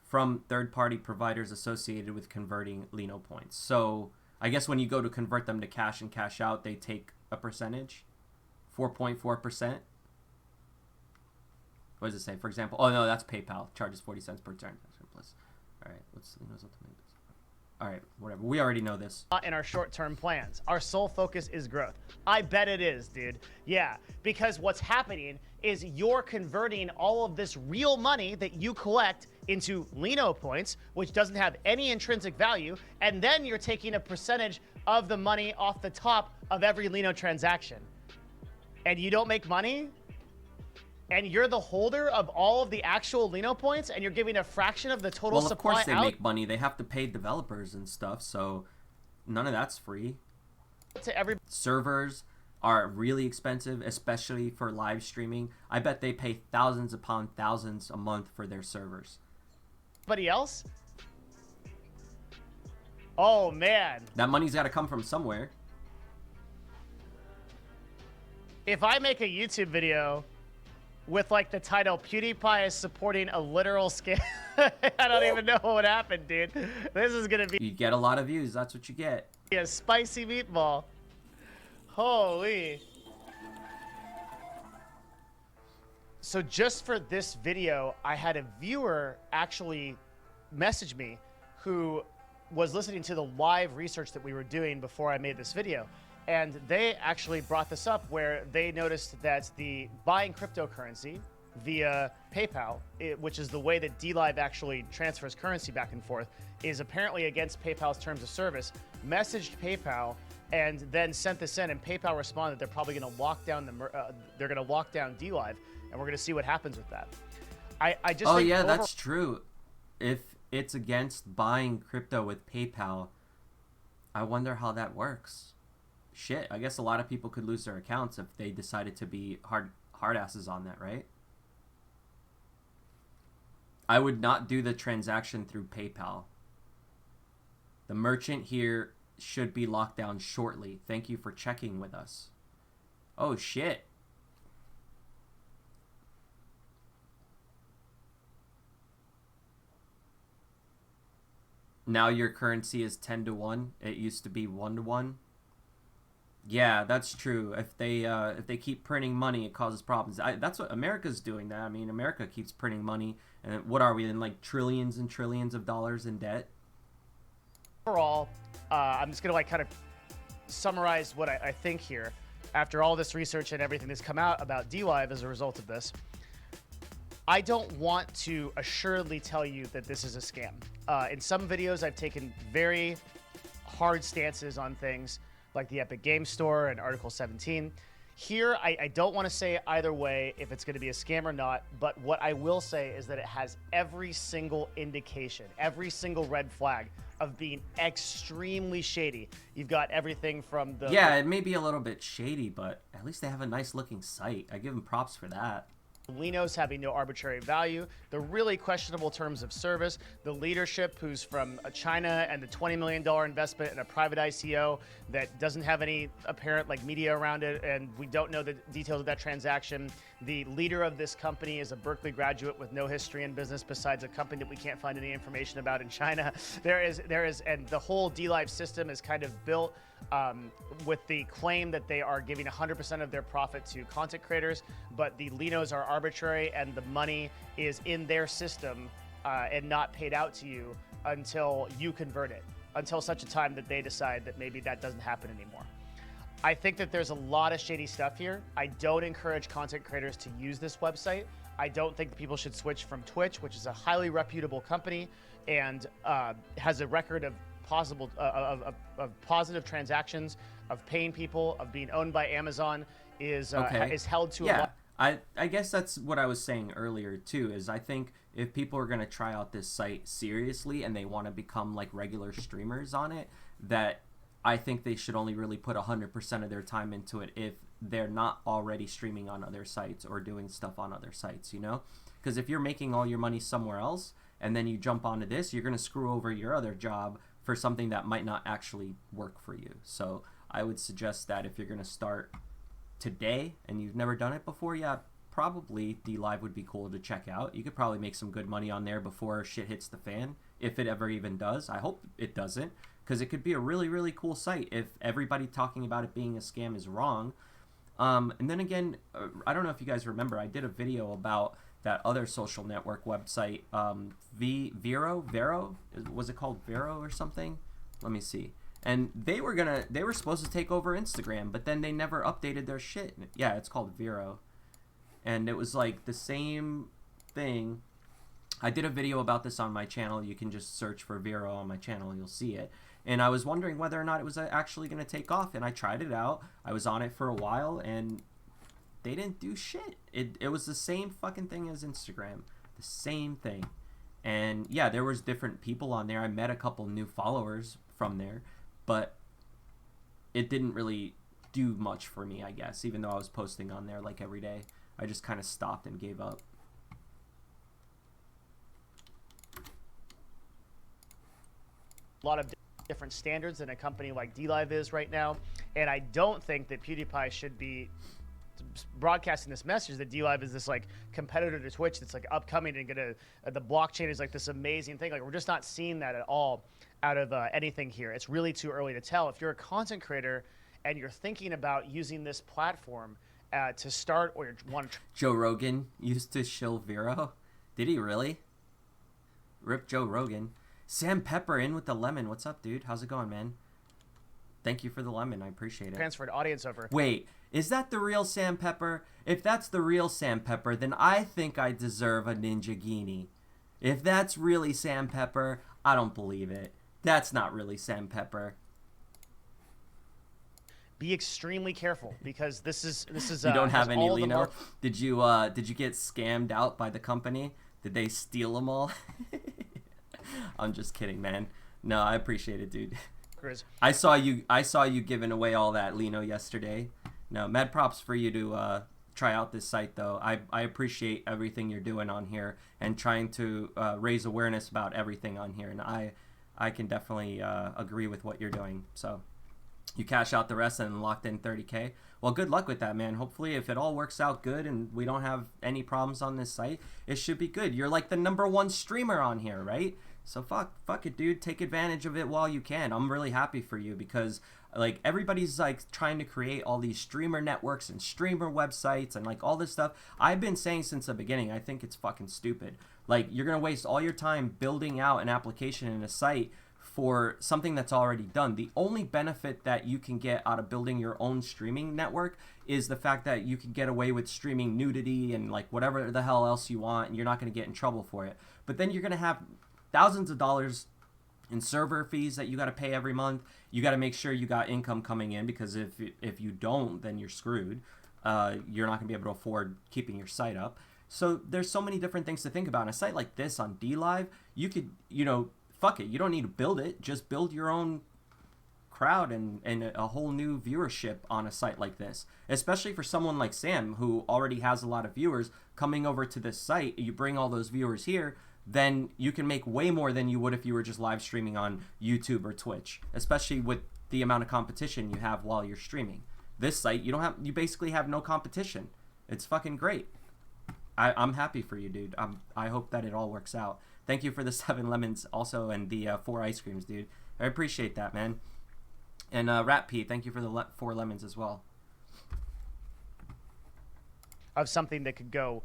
from third-party providers associated with converting Lino points. So I guess when you go to convert them to cash and cash out, they take a percentage, 4.4%. What does it say? For example, oh no, that's PayPal. Charges 40 cents per transaction plus. All right, what's Lino's ultimate? All right, whatever. We already know this. In our short-term plans. Our sole focus is growth. I bet it is, dude. Yeah, because what's happening is you're converting all of this real money that you collect into Lino points, which doesn't have any intrinsic value, and then you're taking a percentage of the money off the top of every Lino transaction. And you don't make money? And you're the holder of all of the actual Lino points, and you're giving a fraction of the total supply out? Well, of course they make money. They have to pay developers and stuff, so none of that's free. To every servers are really expensive, especially for live streaming. I bet they pay thousands upon thousands a month for their servers. Anybody else? Oh, man. That money's got to come from somewhere. If I make a YouTube video with like the title PewDiePie is supporting a literal scam, I don't even know what would happen, dude. This is gonna be. You get a lot of views. That's what you get. A spicy meatball. Holy. So just for this video, I had a viewer actually message me who was listening to the live research that we were doing before I made this video. And they actually brought this up where they noticed that the buying cryptocurrency via PayPal, which is the way that DLive actually transfers currency back and forth, is apparently against PayPal's terms of service, messaged PayPal and then sent this in, and PayPal responded they're probably going to lock down they're going to lock down DLive, and we're going to see what happens with that. I just think yeah, that's true. If it's against buying crypto with PayPal, I wonder how that works. Shit, I guess a lot of people could lose their accounts if they decided to be hard asses on that, right? I would not do the transaction through PayPal. The merchant here should be locked down shortly. Thank you for checking with us. Oh shit. Now your currency is 10-1. It used to be 1-1. Yeah, that's true. If they keep printing money, it causes problems. That's what America's doing. That I mean, America keeps printing money, and what are we in, like trillions and trillions of dollars in debt? Overall, I'm just gonna like kind of summarize what I think here. After all this research and everything that's come out about DLive as a result of this, I don't want to assuredly tell you that this is a scam. In some videos, I've taken very hard stances on things like the Epic Game Store and Article 17. Here, I don't want to say either way if it's going to be a scam or not, but what I will say is that it has every single indication, every single red flag of being extremely shady. You've got everything from the... Yeah, it may be a little bit shady, but at least they have a nice looking site. I give them props for that. Linos having no arbitrary value, the really questionable terms of service, the leadership who's from China, and the $20 million investment in a private ICO that doesn't have any apparent like media around it, and we don't know the details of that transaction. The leader of this company is a Berkeley graduate with no history in business besides a company that we can't find any information about in China. There is, and the whole DLive system is kind of built with the claim that they are giving 100% of their profit to content creators, but the Linos are arbitrary and the money is in their system and not paid out to you until you convert it, until such a time that they decide that maybe that doesn't happen anymore. I think that there's a lot of shady stuff here. I don't encourage content creators to use this website. I don't think that people should switch from Twitch, which is a highly reputable company and has a record of possible of positive transactions, of paying people, of being owned by Amazon is held to a lot. I guess that's what I was saying earlier too, is I think if people are going to try out this site seriously and they want to become like regular streamers on it, that I think they should only really put 100% of their time into it if they're not already streaming on other sites or doing stuff on other sites, you know? Because if you're making all your money somewhere else and then you jump onto this, you're going to screw over your other job for something that might not actually work for you. So I would suggest that if you're going to start today and you've never done it before, yeah, probably DLive would be cool to check out. You could probably make some good money on there before shit hits the fan, if it ever even does. I hope it doesn't, because it could be a really, really cool site if everybody talking about it being a scam is wrong. And then again, I don't know if you guys remember, I did a video about that other social network website, Vero? Was it called Vero or something? Let me see. And they were supposed to take over Instagram, but then they never updated their shit. Yeah, it's called Vero. And it was like the same thing. I did a video about this on my channel. You can just search for Vero on my channel and you'll see it. And I was wondering whether or not it was actually going to take off. And I tried it out. I was on it for a while and they didn't do shit. It was the same fucking thing as Instagram. The same thing. And yeah, there was different people on there. I met a couple new followers from there. But it didn't really do much for me, I guess, even though I was posting on there like every day. I just kind of stopped and gave up. A lot of different standards than a company like DLive is right now. And I don't think that PewDiePie should be broadcasting this message that DLive is this like competitor to Twitch that's like upcoming and gonna the blockchain is like this amazing thing. Like we're just not seeing that at all out of anything here. It's really too early to tell. If you're a content creator and you're thinking about using this platform to start, or you want to... Joe Rogan used to shill Vero. Did he really? Rip Joe Rogan. Sam Pepper in with the lemon. What's up, dude? How's it going, man? Thank you for the lemon. I appreciate it. Transferred audience over. Wait, is that the real Sam Pepper? If that's the real Sam Pepper, then I think I deserve a Ninja Genie. If that's really Sam Pepper, I don't believe it. That's not really Sam Pepper. Be extremely careful because this is you don't have any Lino. Did you get scammed out by the company? Did they steal them all? I'm just kidding, man. No, I appreciate it, dude. I saw you giving away all that Lino yesterday. No, mad props for you to try out this site though. I appreciate everything you're doing on here and trying to raise awareness about everything on here, and I can definitely agree with what you're doing. So you cash out the rest and locked in 30K. Well, good luck with that, man. Hopefully, if it all works out good and we don't have any problems on this site, it should be good. You're like the #1 streamer on here, right? So fuck it, dude. Take advantage of it while you can. I'm really happy for you because like everybody's like trying to create all these streamer networks and streamer websites and like all this stuff. I've been saying since the beginning, I think it's fucking stupid. Like you're going to waste all your time building out an application and a site for something that's already done. The only benefit that you can get out of building your own streaming network is the fact that you can get away with streaming nudity and like whatever the hell else you want, and you're not going to get in trouble for it. But then you're going to have thousands of dollars in server fees that you got to pay every month. You got to make sure you got income coming in, because if you don't, then you're screwed. You're not going to be able to afford keeping your site up. So there's so many different things to think about. On a site like this on DLive, you could, fuck it. You don't need to build it. Just build your own crowd and a whole new viewership on a site like this. Especially for someone like Sam, who already has a lot of viewers coming over to this site. You bring all those viewers here, then you can make way more than you would if you were just live streaming on YouTube or Twitch. Especially with the amount of competition you have while you're streaming. This site, you basically have no competition. It's fucking great. I'm happy for you, dude. I hope that it all works out. Thank you for the 7 lemons also and the 4 ice creams, dude. I appreciate that, man. And Rat P, thank you for the 4 lemons as well. Of something that could go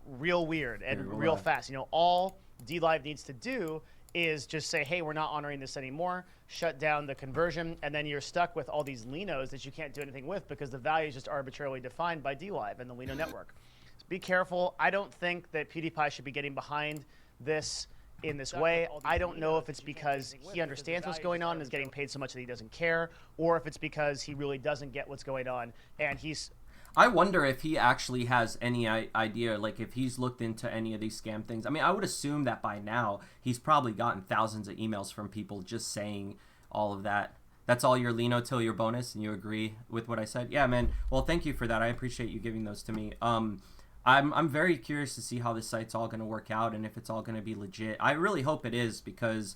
real weird and Real real live. fast. All DLive needs to do is just say, hey, we're not honoring this anymore, shut down the conversion, and then you're stuck with all these Linos that you can't do anything with because the value is just arbitrarily defined by DLive and the Lino network. So be careful. I don't think that PewDiePie should be getting behind this in this way. I don't know if it's because he understands what's going on and is getting paid so much that he doesn't care, or if it's because he really doesn't get what's going on and he's... I wonder if he actually has any idea, like if he's looked into any of these scam things. I mean, I would assume that by now he's probably gotten thousands of emails from people just saying all of that. That's all your Lino till your bonus, and you agree with what I said? Yeah, man. Well, thank you for that. I appreciate you giving those to me. I'm very curious to see how this site's all going to work out and if it's all going to be legit. I really hope it is, because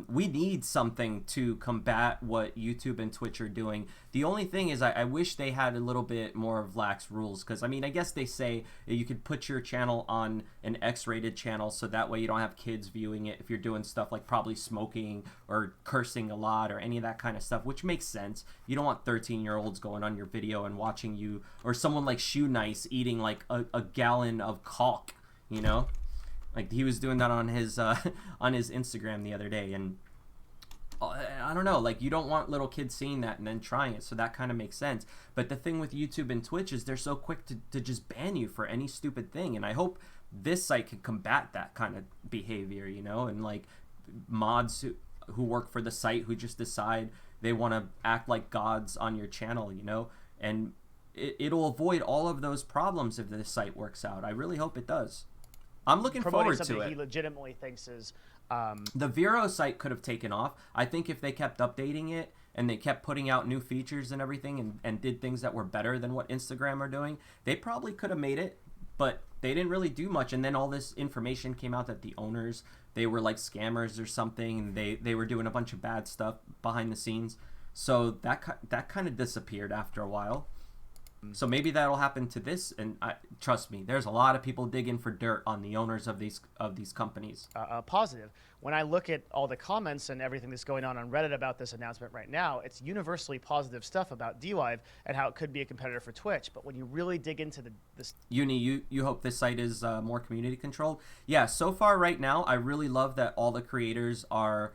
we need something to combat what YouTube and Twitch are doing. The only thing is I wish they had a little bit more of lax rules, because I mean, I guess they say you could put your channel on an X-rated channel so that way you don't have kids viewing it if you're doing stuff like probably smoking or cursing a lot or any of that kind of stuff, which makes sense. You don't want 13-year-olds going on your video and watching you, or someone like Shoe Nice eating like a gallon of caulk, you know? Like he was doing that on his Instagram the other day, and I don't know, like you don't want little kids seeing that and then trying it, so that kind of makes sense. But the thing with YouTube and Twitch is they're so quick to just ban you for any stupid thing, and I hope this site can combat that kind of behavior, you know, and like mods who work for the site who just decide they want to act like gods on your channel, you know, and it'll avoid all of those problems if this site works out. I really hope it does. I'm looking forward to it. He legitimately thinks is the Vero site could have taken off. I think if they kept updating it and they kept putting out new features and everything and did things that were better than what Instagram are doing, they probably could have made it, but they didn't really do much. And then all this information came out that the owners, they were like scammers or something. They were doing a bunch of bad stuff behind the scenes. So that kind of disappeared after a while. So maybe that'll happen to this, and trust me, there's a lot of people digging for dirt on the owners of these companies. Positive. When I look at all the comments and everything that's going on Reddit about this announcement right now, it's universally positive stuff about DLive and how it could be a competitor for Twitch. But when you really dig into this... Uni, you hope this site is more community controlled? Yeah, so far right now, I really love that all the creators are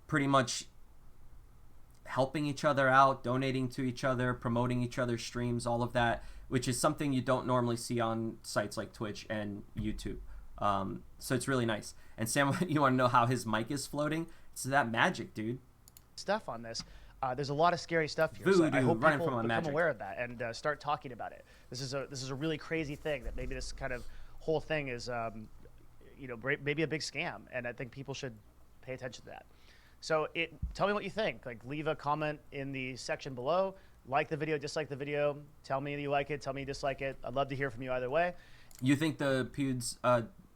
pretty much helping each other out, donating to each other, promoting each other's streams, all of that, which is something you don't normally see on sites like Twitch and YouTube. So it's really nice. And Sam, you want to know how his mic is floating? It's that magic, dude. Stuff on this. There's a lot of scary stuff here. Voodoo, so I hope running people from a become magic. aware of that and start talking about it. This is a really crazy thing that maybe this kind of whole thing is, you know, maybe a big scam, and I think people should pay attention to that. So tell me what you think. Like, leave a comment in the section below. Like the video, dislike the video. Tell me you like it. Tell me you dislike it. I'd love to hear from you either way. You think the Pewd's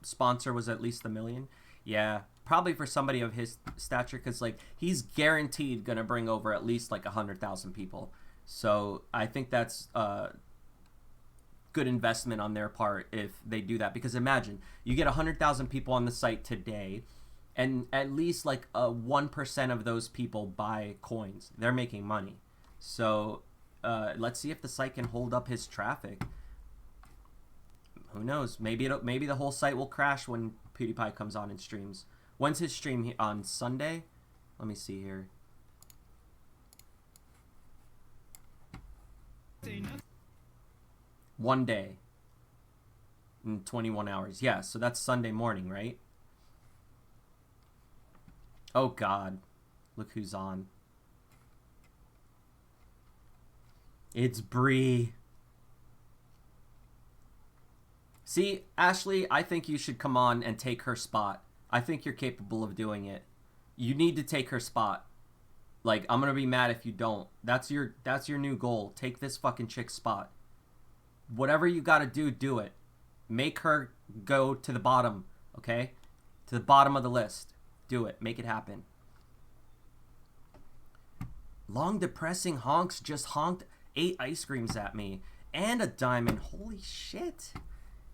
sponsor was at least $1 million? Yeah, probably for somebody of his stature, because like he's guaranteed gonna bring over at least like 100,000 people. So I think that's good investment on their part if they do that. Because imagine you get 100,000 people on the site today, and at least like 1% of those people buy coins. They're making money. So let's see if the site can hold up his traffic. Who knows? Maybe the whole site will crash when PewDiePie comes on and streams. When's his stream? On Sunday? Let me see here. One day. In 21 hours. Yeah, so that's Sunday morning, right? Oh God, look who's on. It's Bree. See, Ashley, I think you should come on and take her spot. I think you're capable of doing it. You need to take her spot. Like, I'm gonna be mad if you don't. That's your new goal. Take this fucking chick's spot. Whatever you gotta do, do it. Make her go to the bottom, okay? To the bottom of the list. Do it. Make it happen. Long depressing honks just honked 8 ice creams at me and a diamond. Holy shit.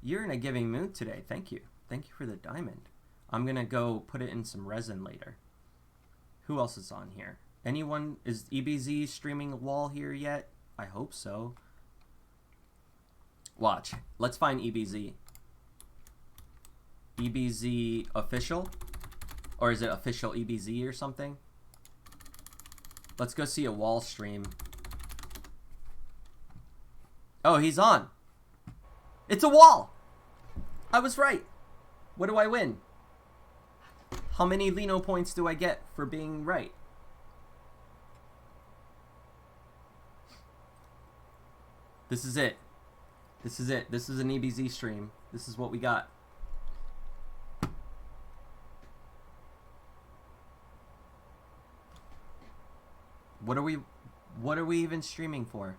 You're in a giving mood today. Thank you. Thank you for the diamond. I'm going to go put it in some resin later. Who else is on here? Anyone? Is EBZ streaming a wall here yet? I hope so. Watch. Let's find EBZ. EBZ official? Or is it official EBZ or something? Let's go see a wall stream. Oh, he's on. It's a wall. I was right. What do I win? How many Lino points do I get for being right? This is it. This is it. This is an EBZ stream. This is what we got. What are we even streaming for?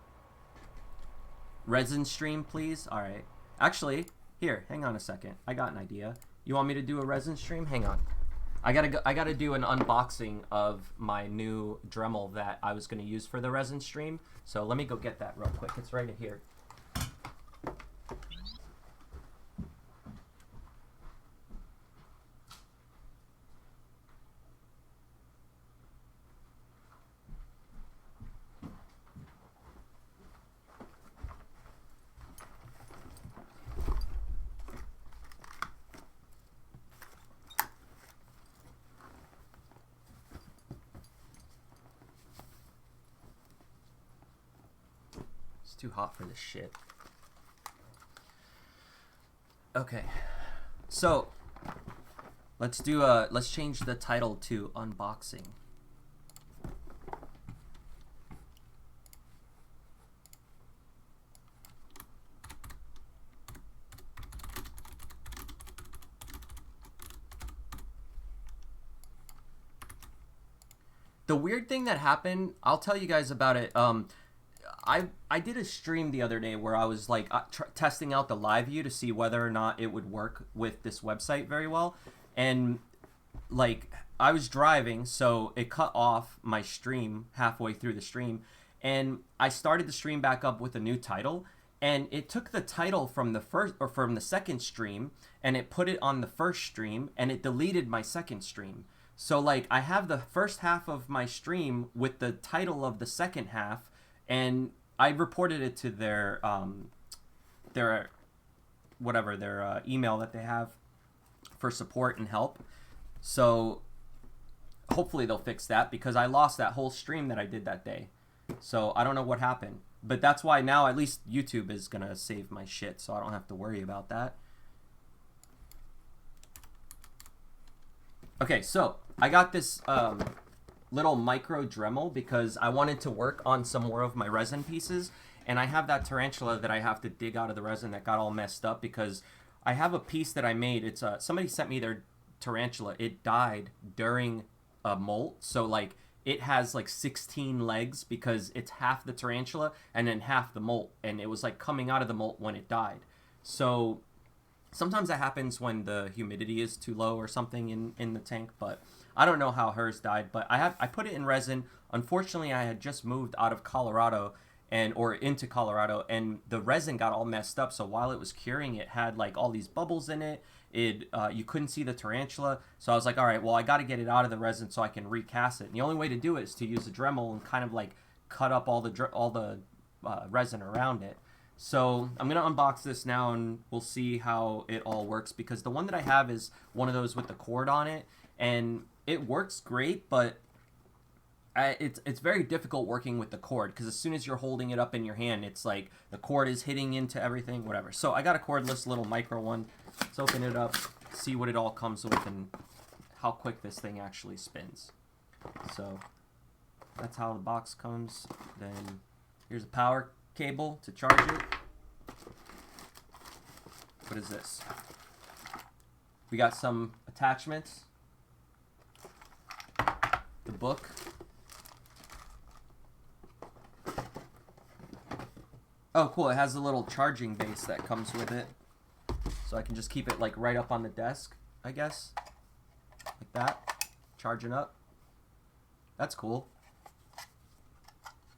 Resin stream, please? Alright. Actually, here, hang on a second. I got an idea. You want me to do a resin stream? Hang on. I gotta do an unboxing of my new Dremel that I was gonna use for the resin stream. So let me go get that real quick. It's right in here. Too hot for this shit. Okay, so let's change the title to unboxing. The weird thing that happened, I'll tell you guys about it. I did a stream the other day where I was like testing out the live view to see whether or not it would work with this website very well, and like I was driving, so it cut off my stream halfway through the stream, and I started the stream back up with a new title, and it took the title from the first or from the second stream and it put it on the first stream, and it deleted my second stream. So like I have the first half of my stream with the title of the second half, and I reported it to their email that they have for support and help. So hopefully they'll fix that, because I lost that whole stream that I did that day. So I don't know what happened, but that's why now at least YouTube is gonna save my shit, so I don't have to worry about that. Okay, so I got this little micro Dremel because I wanted to work on some more of my resin pieces, and I have that tarantula that I have to dig out of the resin that got all messed up, because I have a piece that I made. It's somebody sent me their tarantula. It died during a molt, so like it has like 16 legs because it's half the tarantula and then half the molt, and it was like coming out of the molt when it died. So sometimes that happens when the humidity is too low or something in the tank, but I don't know how hers died. But I put it in resin. Unfortunately, I had just moved out of Colorado or into Colorado, and the resin got all messed up. So while it was curing, it had like all these bubbles in it. You couldn't see the tarantula. So I was like, all right, well, I got to get it out of the resin so I can recast it. And the only way to do it is to use a Dremel and kind of like cut up all the resin around it. So I'm going to unbox this now, and we'll see how it all works, because the one that I have is one of those with the cord on it, and it works great, but it's very difficult working with the cord, because as soon as you're holding it up in your hand, it's like the cord is hitting into everything, whatever. So I got a cordless little micro one. Let's open it up, see what it all comes with, and how quick this thing actually spins. So that's how the box comes. Then here's a power cable to charge it. What is this? We got some attachments. The book. Oh, cool. It has a little charging base that comes with it. So I can just keep it like right up on the desk, I guess. Like that. Charging up. That's cool.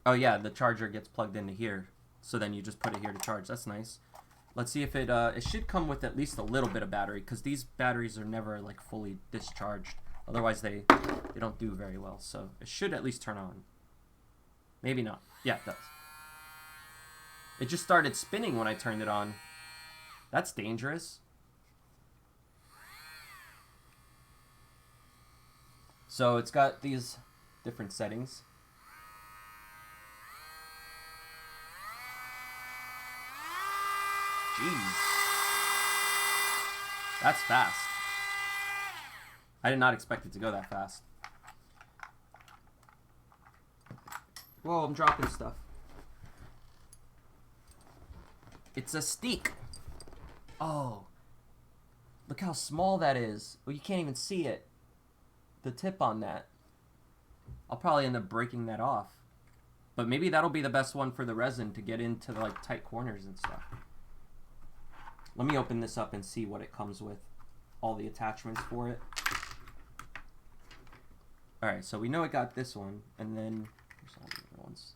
Oh yeah, the charger gets plugged into here. So then you just put it here to charge. That's nice. Let's see if it should come with at least a little bit of battery, because these batteries are never like fully discharged. Otherwise they don't do very well. So it should at least turn on. Maybe not. Yeah, it does. It just started spinning when I turned it on. That's dangerous. So it's got these different settings. Jeez. That's fast. I did not expect it to go that fast. Whoa, I'm dropping stuff. It's a steak. Oh. Look how small that is. Well, you can't even see it. The tip on that. I'll probably end up breaking that off. But maybe that'll be the best one for the resin to get into the, like, tight corners and stuff. Let me open this up and see what it comes with. All the attachments for it. Alright, so we know it got this one. And then, here's all the other ones.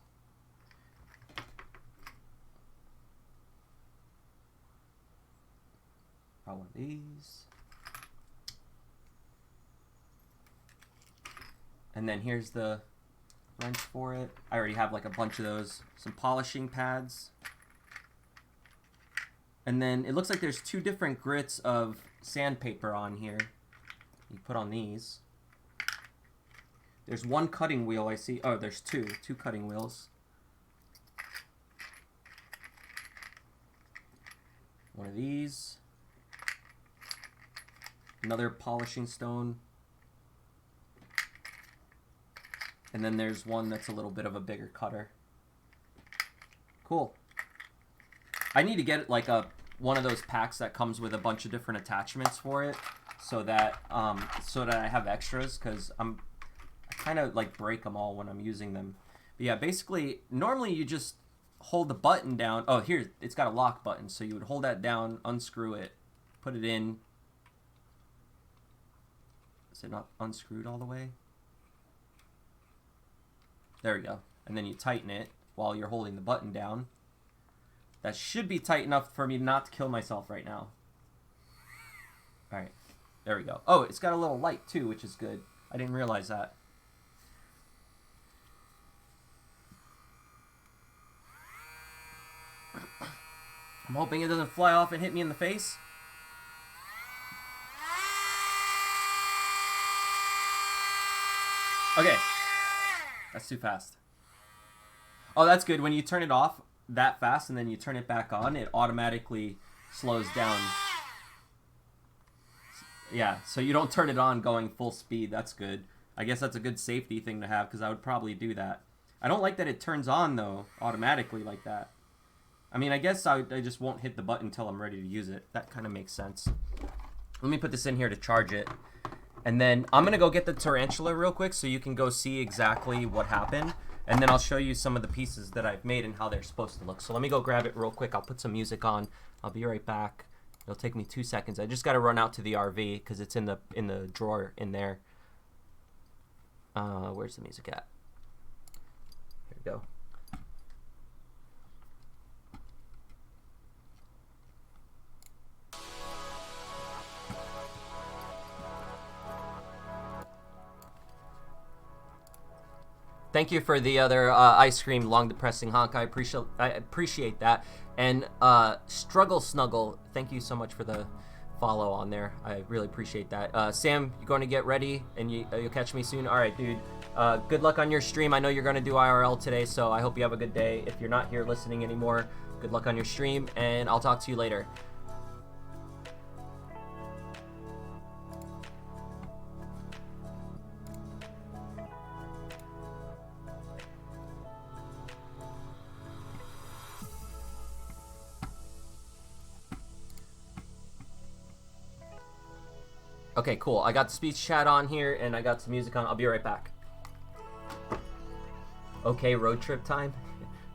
Got one of these. And then here's the wrench for it. I already have like a bunch of those. Some polishing pads. And then it looks like there's 2 different grits of sandpaper on here. You put on these. There's 1 cutting wheel I see. Oh, there's 2 cutting wheels. One of these. Another polishing stone. And then there's one that's a little bit of a bigger cutter. Cool. I need to get like one of those packs that comes with a bunch of different attachments for it, so that I have extras, because I kind of like break them all when I'm using them. But yeah, basically, normally you just hold the button down. Oh, here, it's got a lock button, so you would hold that down, unscrew it, put it in. Is it not unscrewed all the way? There we go. And then you tighten it while you're holding the button down. That should be tight enough for me not to kill myself right now. Alright. There we go. Oh, it's got a little light too, which is good. I didn't realize that. I'm hoping it doesn't fly off and hit me in the face. Okay. That's too fast. Oh, that's good. When you turn it off that fast and then you turn it back on, it automatically slows down. Yeah, so you don't turn it on going full speed. That's good. I guess that's a good safety thing to have, because I would probably do that. I don't like that it turns on, though, automatically like that. I mean, I guess I just won't hit the button until I'm ready to use it. That kind of makes sense. Let me put this in here to charge it. And then I'm going to go get the tarantula real quick so you can go see exactly what happened. And then I'll show you some of the pieces that I've made and how they're supposed to look. So let me go grab it real quick. I'll put some music on. I'll be right back. It'll take me 2 seconds. I just got to run out to the RV because it's in the drawer in there. Where's the music at? Here we go. Thank you for the other ice cream long depressing honk. I appreciate that. And Struggle Snuggle, thank you so much for the follow on there. I really appreciate that. Sam, you're going to get ready and you'll catch me soon. All right, dude. Good luck on your stream. I know you're going to do IRL today, so I hope you have a good day. If you're not here listening anymore, good luck on your stream, and I'll talk to you later. Okay, cool. I got the speech chat on here, and I got some music on. I'll be right back. Okay, road trip time.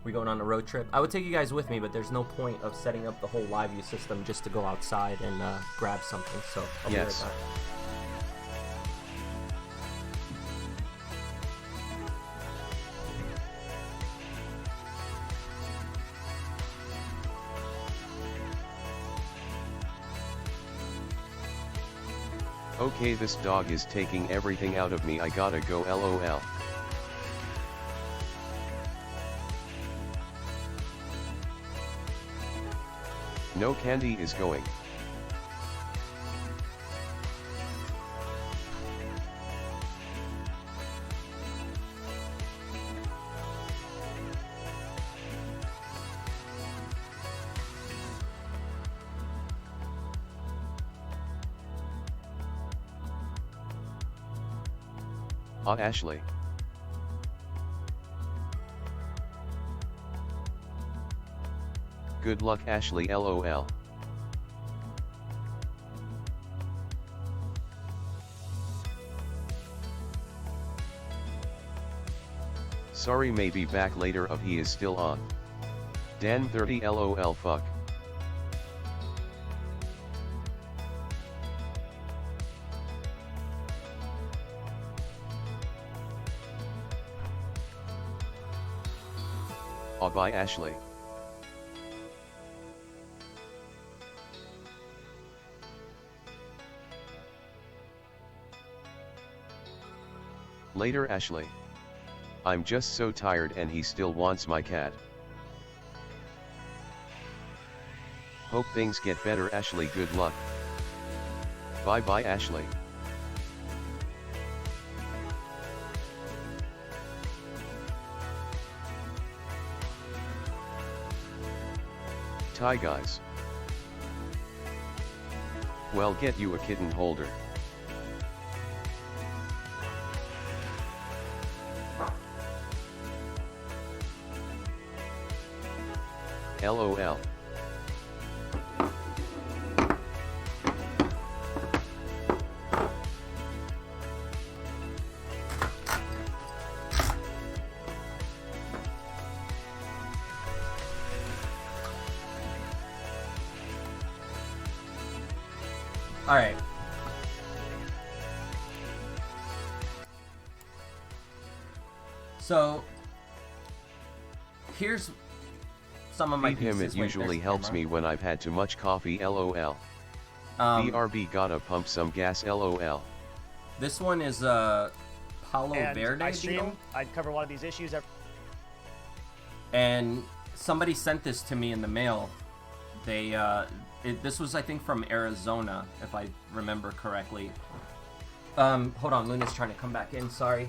We're going on a road trip. I would take you guys with me, but there's no point of setting up the whole live view system just to go outside and grab something. So I'll be right back. Okay, this dog is taking everything out of me. I gotta go, LOL. No candy is going. Ah, Ashley. Good luck, Ashley, lol. Sorry, maybe back later. Of he is still on. Dan 30 lol fuck. Aw, bye Ashley. Later Ashley. I'm just so tired and he still wants my cat. Hope things get better Ashley, good luck. Bye bye Ashley. Tie guys. Well, get you a kitten holder. LOL. All right. So here's some of my Feed him, pieces. it usually helps me when I've had too much coffee lol. BRB gotta pump some gas lol. This one is Palo And Verde I stream. beetle. I cover a lot of these issues. And somebody sent this to me in the mail. They this was, I think, from Arizona, if I remember correctly. Hold on, Luna's trying to come back in, sorry.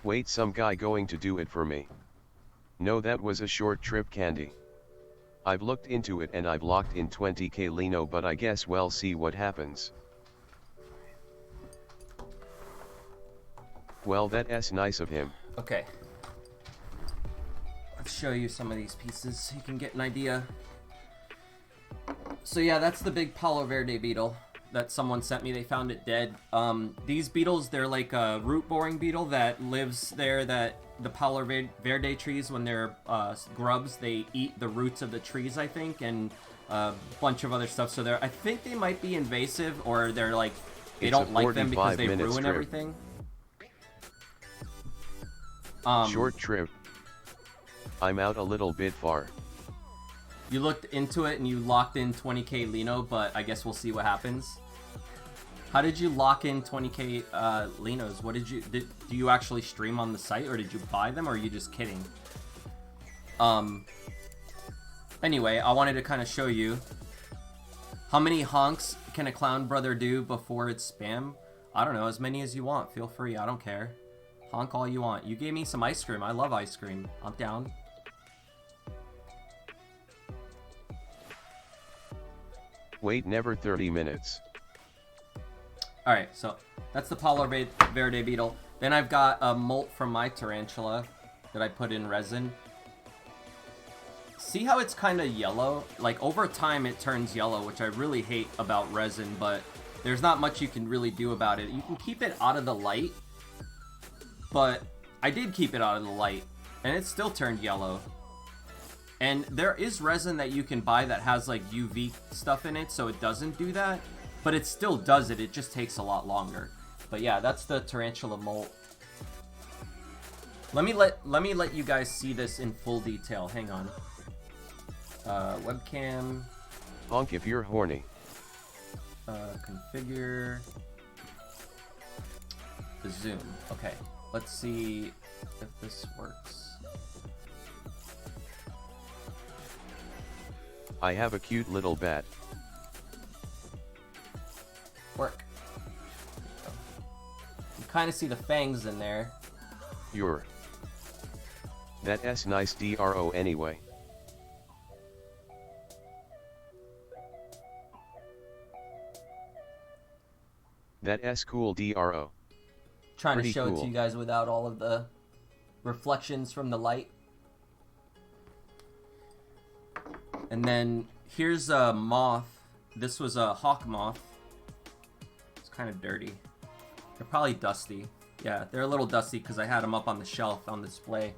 Wait, some guy going to do it for me? No, that was a short trip candy. I've looked into it and I've locked in 20k Lino, but I guess we'll see what happens. Well, that's nice of him. Okay. Let's show you some of these pieces so you can get an idea. So yeah, that's the big Palo Verde beetle that someone sent me. They found it dead. These beetles, they're like a root boring beetle that lives there, that the Palo Verde trees, when they're grubs, they eat the roots of the trees, I think, and a bunch of other stuff. So I think they might be invasive, or they're like, they don't like them because they ruin everything. Short trip. I'm out a little bit far. You looked into it and you locked in 20k Lino, but I guess we'll see what happens. How did you lock in 20k Linos? What did do you actually stream on the site, or did you buy them, or are you just kidding? Anyway, I wanted to kind of show you how many honks can a clown brother do before it's spam. I don't know, as many as you want. Feel free, I don't care. Honk all you want. You gave me some ice cream. I love ice cream. I'm down. Wait, never 30 minutes. Alright, so that's the Palo Verde beetle. Then I've got a molt from my tarantula that I put in resin. See how it's kind of yellow? Like, over time it turns yellow, which I really hate about resin, but there's not much you can really do about it. You can keep it out of the light, but I did keep it out of the light, and it still turned yellow. And there is resin that you can buy that has like UV stuff in it, so it doesn't do that, but it still does it. It just takes a lot longer. But yeah, that's the tarantula molt. Let me let you guys see this in full detail. Hang on. Webcam. Honk if you're horny. Configure the zoom. Okay, let's see if this works. I have a cute little bat. Work. You kind of see the fangs in there. That's nice DRO anyway. That's cool, DRO. Trying Pretty to show it cool. to you guys without all of the reflections from the light. And then here's a moth. This was a hawk moth. It's kind of dirty. They're probably dusty. Yeah, they're a little dusty because I had them up on the shelf on display.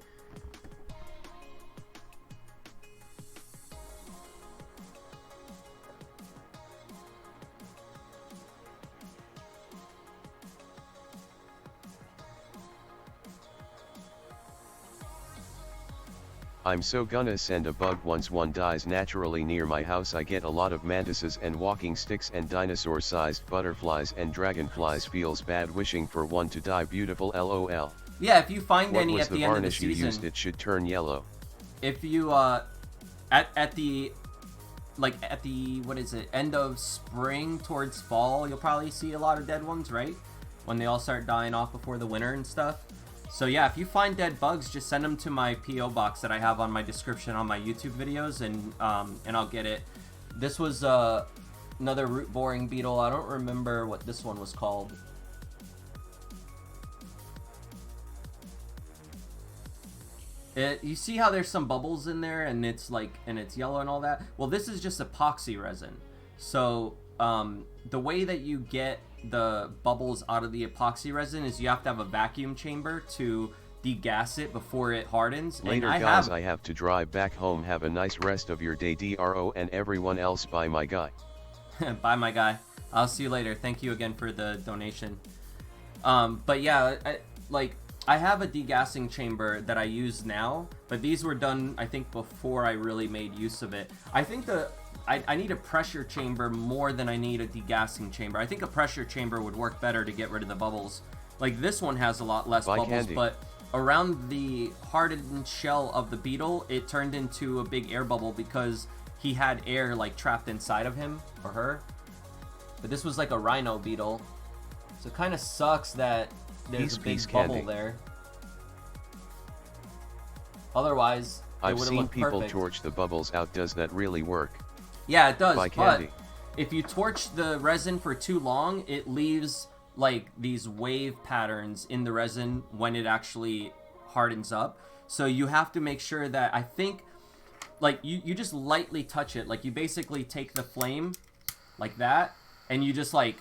I'm so gonna send a bug once one dies naturally near my house. I get a lot of mantises and walking sticks and dinosaur-sized butterflies and dragonflies. Feels bad wishing for one to die. Beautiful, lol. Yeah, if you find What any was at the end of the varnish you season, used? It should turn yellow. if you at the what is it, end of spring towards fall, you'll probably see a lot of dead ones, right? When they all start dying off before the winter and stuff. So yeah, if you find dead bugs, just send them to my PO box that I have on my description on my YouTube videos, and I'll get it. This was another root boring beetle. I don't remember what this one was called. You see how there's some bubbles in there, and it's yellow and all that? Well, this is just epoxy resin. So the way that you get the bubbles out of the epoxy resin is you have to have a vacuum chamber to degas it before it hardens. Later, and guys, I have to drive back home. Have a nice rest of your day, DRO, and everyone else. Bye, my guy. Bye, my guy. I'll see you later. Thank you again for the donation. But yeah, I have a degassing chamber that I use now, but these were done, I think, before I really made use of it. I think I need a pressure chamber more than I need a degassing chamber. I think a pressure chamber would work better to get rid of the bubbles. Like, this one has a lot less bubbles, Candy. but around the hardened shell of the beetle, it turned into a big air bubble because he had air, like, trapped inside of him, or her. But this was like a rhino beetle, so it kind of sucks that there's a big bubble Candy. there. Otherwise, it I've would have seen looked people perfect. torch the bubbles out. Does that really work? Yeah, it does, By but Candy. if you torch the resin for too long, it leaves like these wave patterns in the resin when it actually hardens up. So you have to make sure that, I think, like, you just lightly touch it. Like, you basically take the flame like that, and you just like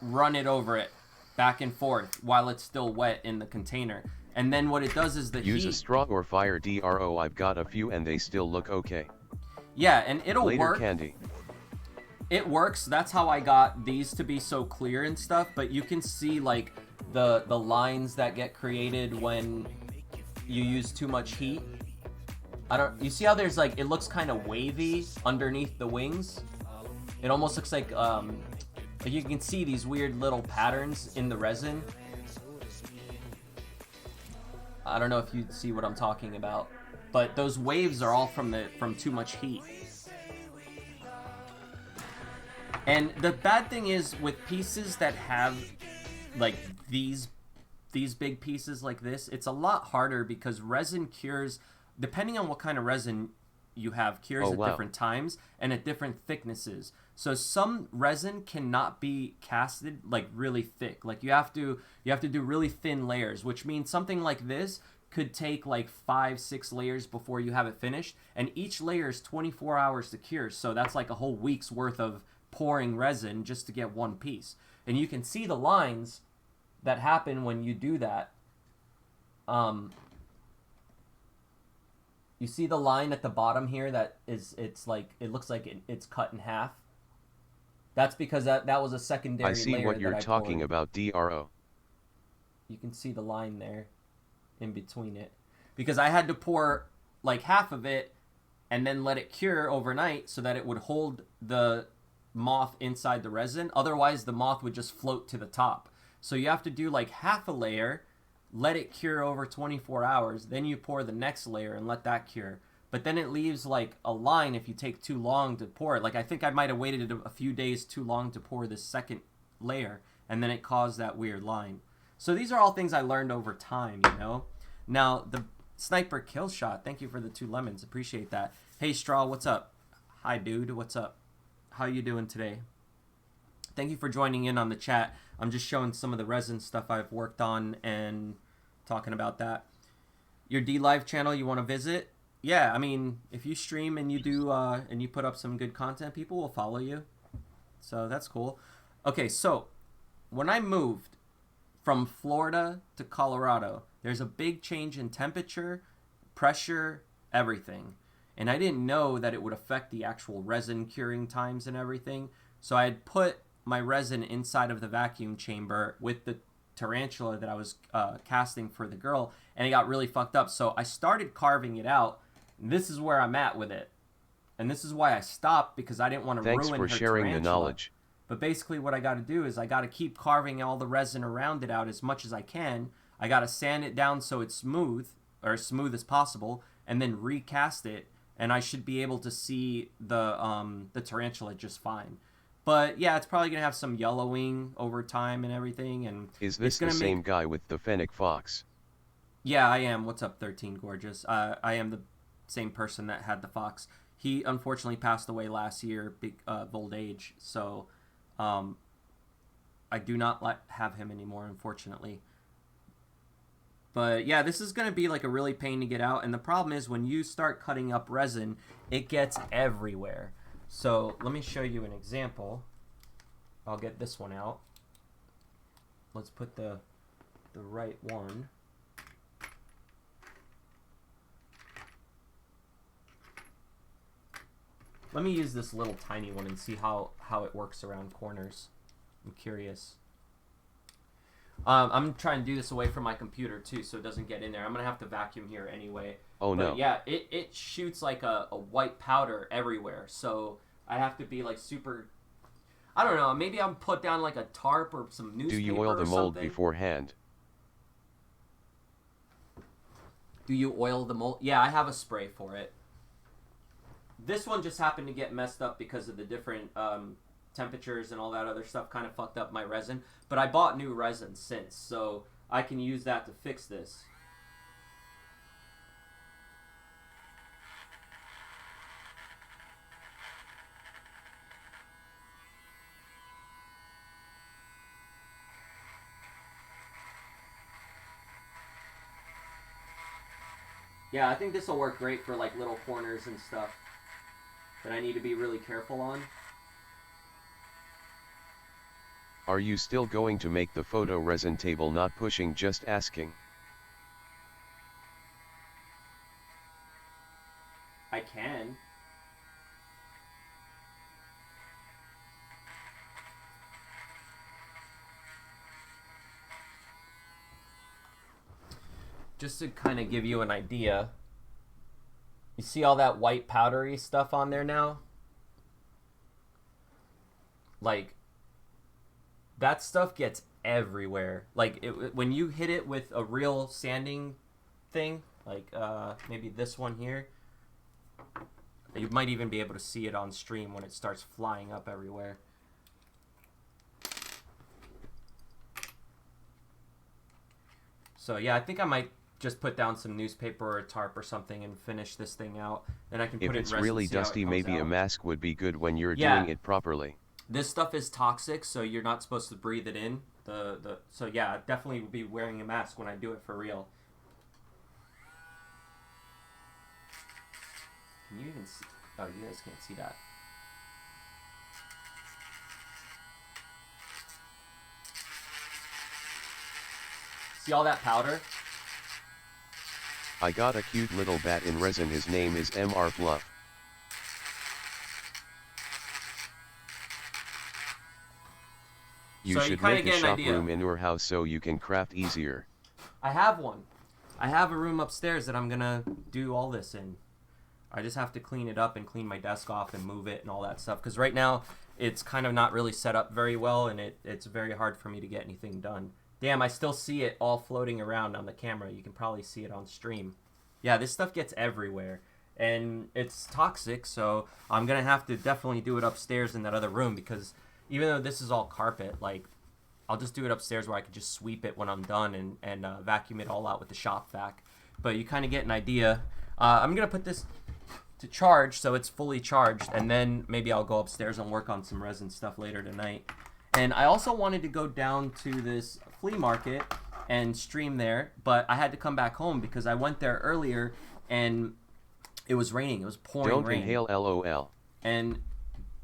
run it over it back and forth while it's still wet in the container. And then what it does is the Use heat... a straw or fire, DRO. I've got a few and they still look okay. Yeah, and it'll Later, work. Candy. It works. That's how I got these to be so clear and stuff. But you can see like the lines that get created when you use too much heat. You see how there's like, it looks kind of wavy underneath the wings? It almost looks like you can see these weird little patterns in the resin. I don't know if you see what I'm talking about, but those waves are all from too much heat. And the bad thing is with pieces that have like these big pieces like this, it's a lot harder because resin cures, depending on what kind of resin you have, cures at different times and at different thicknesses. So some resin cannot be casted like really thick. Like you have to do really thin layers, which means something like this could take like 5-6 layers before you have it finished, and each layer is 24 hours to cure. So that's like a whole week's worth of pouring resin just to get one piece. And you can see the lines that happen when you do that. You see the line at the bottom here that it's like, it looks like it's cut in half. That's because that was a secondary layer. I see what you're talking about, DRO. You can see the line there in between it. Because I had to pour like half of it and then let it cure overnight so that it would hold the moth inside the resin. Otherwise, the moth would just float to the top. So you have to do like half a layer, let it cure over 24 hours, then you pour the next layer and let that cure. But then it leaves like a line if you take too long to pour it. Like I think I might have waited a few days too long to pour this second layer, and then it caused that weird line. So these are all things I learned over time, you know? Now, the sniper kill shot, thank you for the 2 lemons, appreciate that. Hey Straw, what's up? Hi dude, what's up? How you doing today? Thank you for joining in on the chat. I'm just showing some of the resin stuff I've worked on and talking about that. Your DLive channel you want to visit? Yeah, I mean, if you stream and you do and you put up some good content, people will follow you. So that's cool. Okay, so when I moved from Florida to Colorado, there's a big change in temperature, pressure, everything. And I didn't know that it would affect the actual resin curing times and everything. So I had put my resin inside of the vacuum chamber with the tarantula that I was casting for the girl, and it got really fucked up. So I started carving it out, and this is where I'm at with it. And this is why I stopped, because I didn't want to ruin her Thanks for sharing tarantula. the knowledge. But basically what I got to do is I got to keep carving all the resin around it out as much as I can. I got to sand it down so it's smooth, or as smooth as possible, and then recast it, and I should be able to see the tarantula just fine. But yeah, it's probably gonna have some yellowing over time and everything. And is this the same guy with the fennec fox? Yeah, I am. What's up, 13 Gorgeous? I am the same person that had the fox. He unfortunately passed away last year, of old age. So I do not have him anymore, unfortunately. But yeah, this is going to be like a really pain to get out. And the problem is when you start cutting up resin, it gets everywhere. So let me show you an example. I'll get this one out. Let's put the right one. Let me use this little tiny one and see how it works around corners. I'm curious. I'm trying to do this away from my computer too, so it doesn't get in there. I'm gonna have to vacuum here anyway. Oh no. But yeah, it shoots like a white powder everywhere, so I have to be like super. I don't know. Maybe I'll put down like a tarp or some newspaper. Do you oil the mold beforehand? Do you oil the mold? Yeah, I have a spray for it. This one just happened to get messed up because of the different temperatures and all that other stuff kind of fucked up my resin. But I bought new resin since, so I can use that to fix this. Yeah, I think this will work great for like little corners and stuff that I need to be really careful on. Are you still going to make the photo resin table? Not pushing, just asking. I can. Just to kind of give you an idea, you see all that white powdery stuff on there now? Like, that stuff gets everywhere. Like, when you hit it with a real sanding thing, like maybe this one here, you might even be able to see it on stream when it starts flying up everywhere. So yeah, I think I might just put down some newspaper or a tarp or something and finish this thing out. Then I can put it in resin. If it's really dusty, maybe a mask would be good when you're doing it properly. This stuff is toxic, so you're not supposed to breathe it in. So yeah, definitely be wearing a mask when I do it for real. Can you even see? Oh, you guys can't see that. See all that powder? I got a cute little bat in resin. His name is Mr. Fluff. You should make a shop room in your house so you can craft easier. I have one. I have a room upstairs that I'm gonna do all this in. I just have to clean it up and clean my desk off and move it and all that stuff. Because right now, it's kind of not really set up very well, and it's very hard for me to get anything done. Damn, I still see it all floating around on the camera. You can probably see it on stream. Yeah, this stuff gets everywhere. And it's toxic, so I'm going to have to definitely do it upstairs in that other room, because even though this is all carpet, like, I'll just do it upstairs where I can just sweep it when I'm done and vacuum it all out with the shop vac. But you kind of get an idea. I'm going to put this to charge so it's fully charged, and then maybe I'll go upstairs and work on some resin stuff later tonight. And I also wanted to go down to this flea market and stream there, but I had to come back home because I went there earlier and it was raining. It was pouring rain. Don't inhale, LOL. And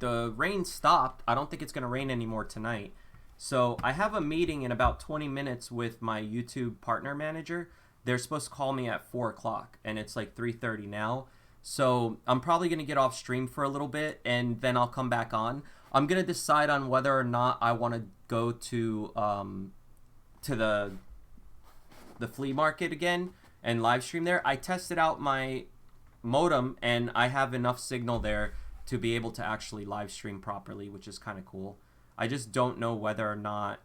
the rain stopped. I don't think it's going to rain anymore tonight. So I have a meeting in about 20 minutes with my YouTube partner manager. They're supposed to call me at 4 o'clock, and it's like 3:30 now. So I'm probably going to get off stream for a little bit, and then I'll come back on. I'm going to decide on whether or not I want to go to the flea market again and live stream there. I tested out my modem, and I have enough signal there to be able to actually live stream properly, which is kind of cool. I just don't know whether or not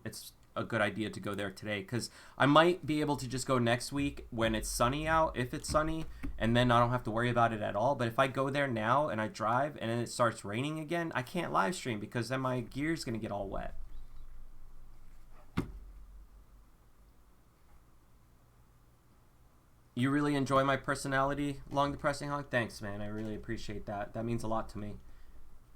it's a good idea to go there today, because I might be able to just go next week when it's sunny out, if it's sunny, and then I don't have to worry about it at all. But if I go there now and I drive and then it starts raining again, I can't live stream because then my gear's gonna get all wet. You really enjoy my personality, Long Depressing Hog? Thanks, man. I really appreciate that. That means a lot to me.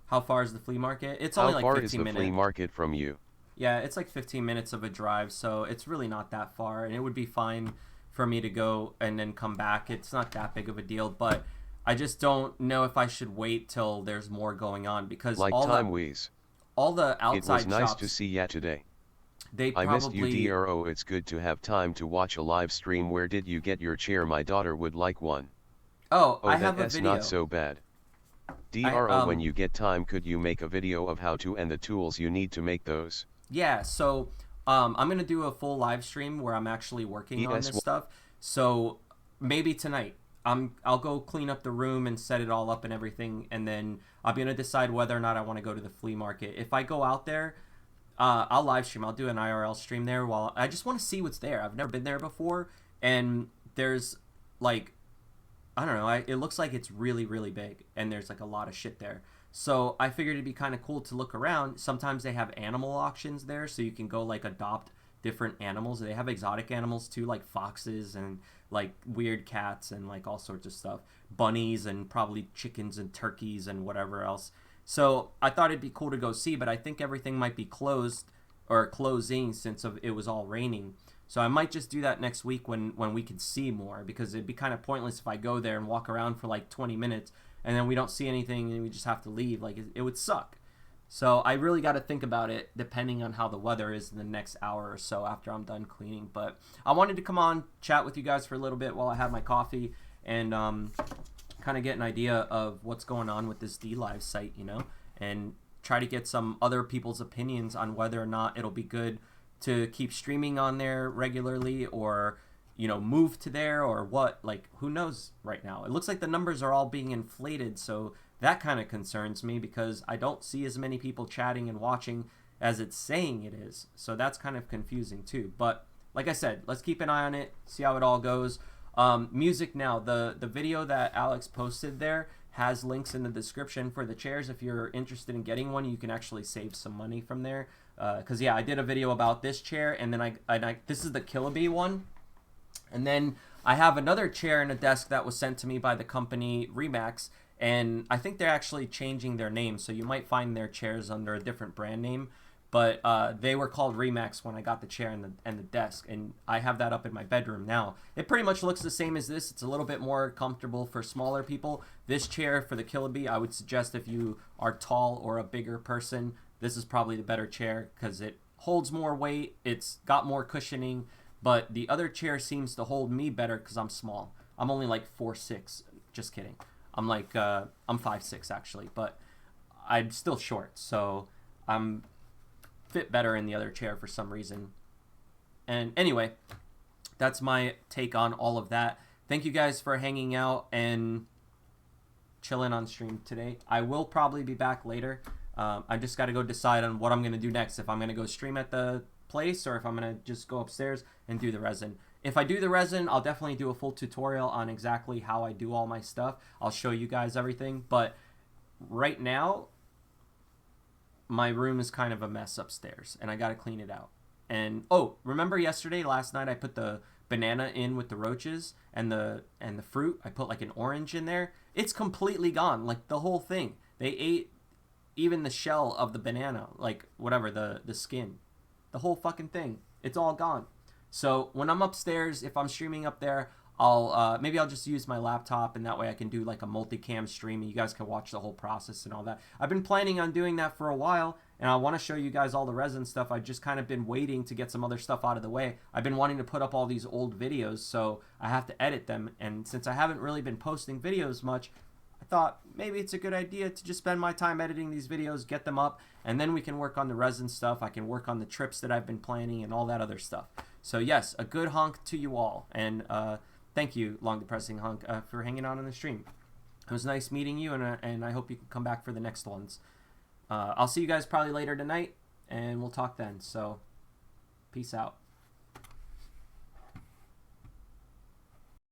How far is the flea market? It's only like 15 minutes. How far is the flea market from you? Yeah, it's like 15 minutes of a drive, so it's really not that far, and it would be fine for me to go and then come back. It's not that big of a deal, but I just don't know if I should wait till there's more going on, because like all the outside shops... It was nice shops, to see ya today. I missed you, DRO. It's good to have time to watch a live stream. Where did you get your chair? My daughter would like one. Oh, I have a video. Not so bad. DRO, when you get time, could you make a video of how to and the tools you need to make those? Yeah, so I'm going to do a full live stream where I'm actually working on this stuff. So maybe tonight I'll go clean up the room and set it all up and everything, and then I'm going to decide whether or not I want to go to the flea market. If I go out there, I'll live stream. I'll do an IRL stream there. While I just want to see what's there. I've never been there before, and there's like, I don't know, it looks like it's really, really big, and there's like a lot of shit there. So I figured it'd be kind of cool to look around. Sometimes they have animal auctions there, so you can go like adopt different animals. They have exotic animals too, like foxes and like weird cats and like all sorts of stuff. Bunnies and probably chickens and turkeys and whatever else. So I thought it'd be cool to go see, but I think everything might be closed or closing since it was all raining. So I might just do that next week when we can see more, because it'd be kind of pointless if I go there and walk around for like 20 minutes and then we don't see anything and we just have to leave. Like, it would suck. So I really got to think about it depending on how the weather is in the next hour or so after I'm done cleaning. But I wanted to come on, chat with you guys for a little bit while I have my coffee, and kind of get an idea of what's going on with this DLive site, you know, and try to get some other people's opinions on whether or not it'll be good to keep streaming on there regularly, or, you know, move to there, or what. Like, who knows right now? It looks like the numbers are all being inflated, so that kind of concerns me, because I don't see as many people chatting and watching as it's saying it is. So that's kind of confusing too. But like I said, let's keep an eye on it, see how it all goes. Music now, the video that Alex posted there has links in the description for the chairs. If you're interested in getting one, you can actually save some money from there. Because yeah, I did a video about this chair, and then I this is the Killabee one. And then I have another chair and a desk that was sent to me by the company Remax, and I think they're actually changing their name, so you might find their chairs under a different brand name. But they were called Remax when I got the chair and the desk, and I have that up in my bedroom now. It pretty much looks the same as this. It's a little bit more comfortable for smaller people. This chair for the Killabee, I would suggest if you are tall or a bigger person, this is probably the better chair, because it holds more weight, it's got more cushioning. But the other chair seems to hold me better because I'm small. I'm only like 4'6". Just kidding. I'm like I'm 5'6" actually, but I'm still short, so I'm fit better in the other chair for some reason. And anyway, that's my take on all of that. Thank you guys for hanging out and chilling on stream today. I will probably be back later. I just got to go decide on what I'm going to do next. If I'm going to go stream at the place, or if I'm going to just go upstairs and do the resin. If I do the resin, I'll definitely do a full tutorial on exactly how I do all my stuff. I'll show you guys everything. But right now, my room is kind of a mess upstairs, and I got to clean it out. And oh, remember last night I put the banana in with the roaches and the fruit. I put like an orange in there. It's completely gone, like the whole thing. They ate even the shell of the banana, like whatever, the skin, the whole fucking thing, it's all gone. So when I'm upstairs, if I'm streaming up there, maybe I'll just use my laptop, and that way I can do like a multicam stream and you guys can watch the whole process and all that. I've been planning on doing that for a while, and I want to show you guys all the resin stuff. I've just kind of been waiting to get some other stuff out of the way. I've been wanting to put up all these old videos, so I have to edit them, and since I haven't really been posting videos much, I thought maybe it's a good idea to just spend my time editing these videos, get them up, and then we can work on the resin stuff. I can work on the trips that I've been planning and all that other stuff. So yes, a good honk to you all, and thank you, Long Depressing Hunk, for hanging out on the stream. It was nice meeting you, and I hope you can come back for the next ones. I'll see you guys probably later tonight, and we'll talk then. So, peace out.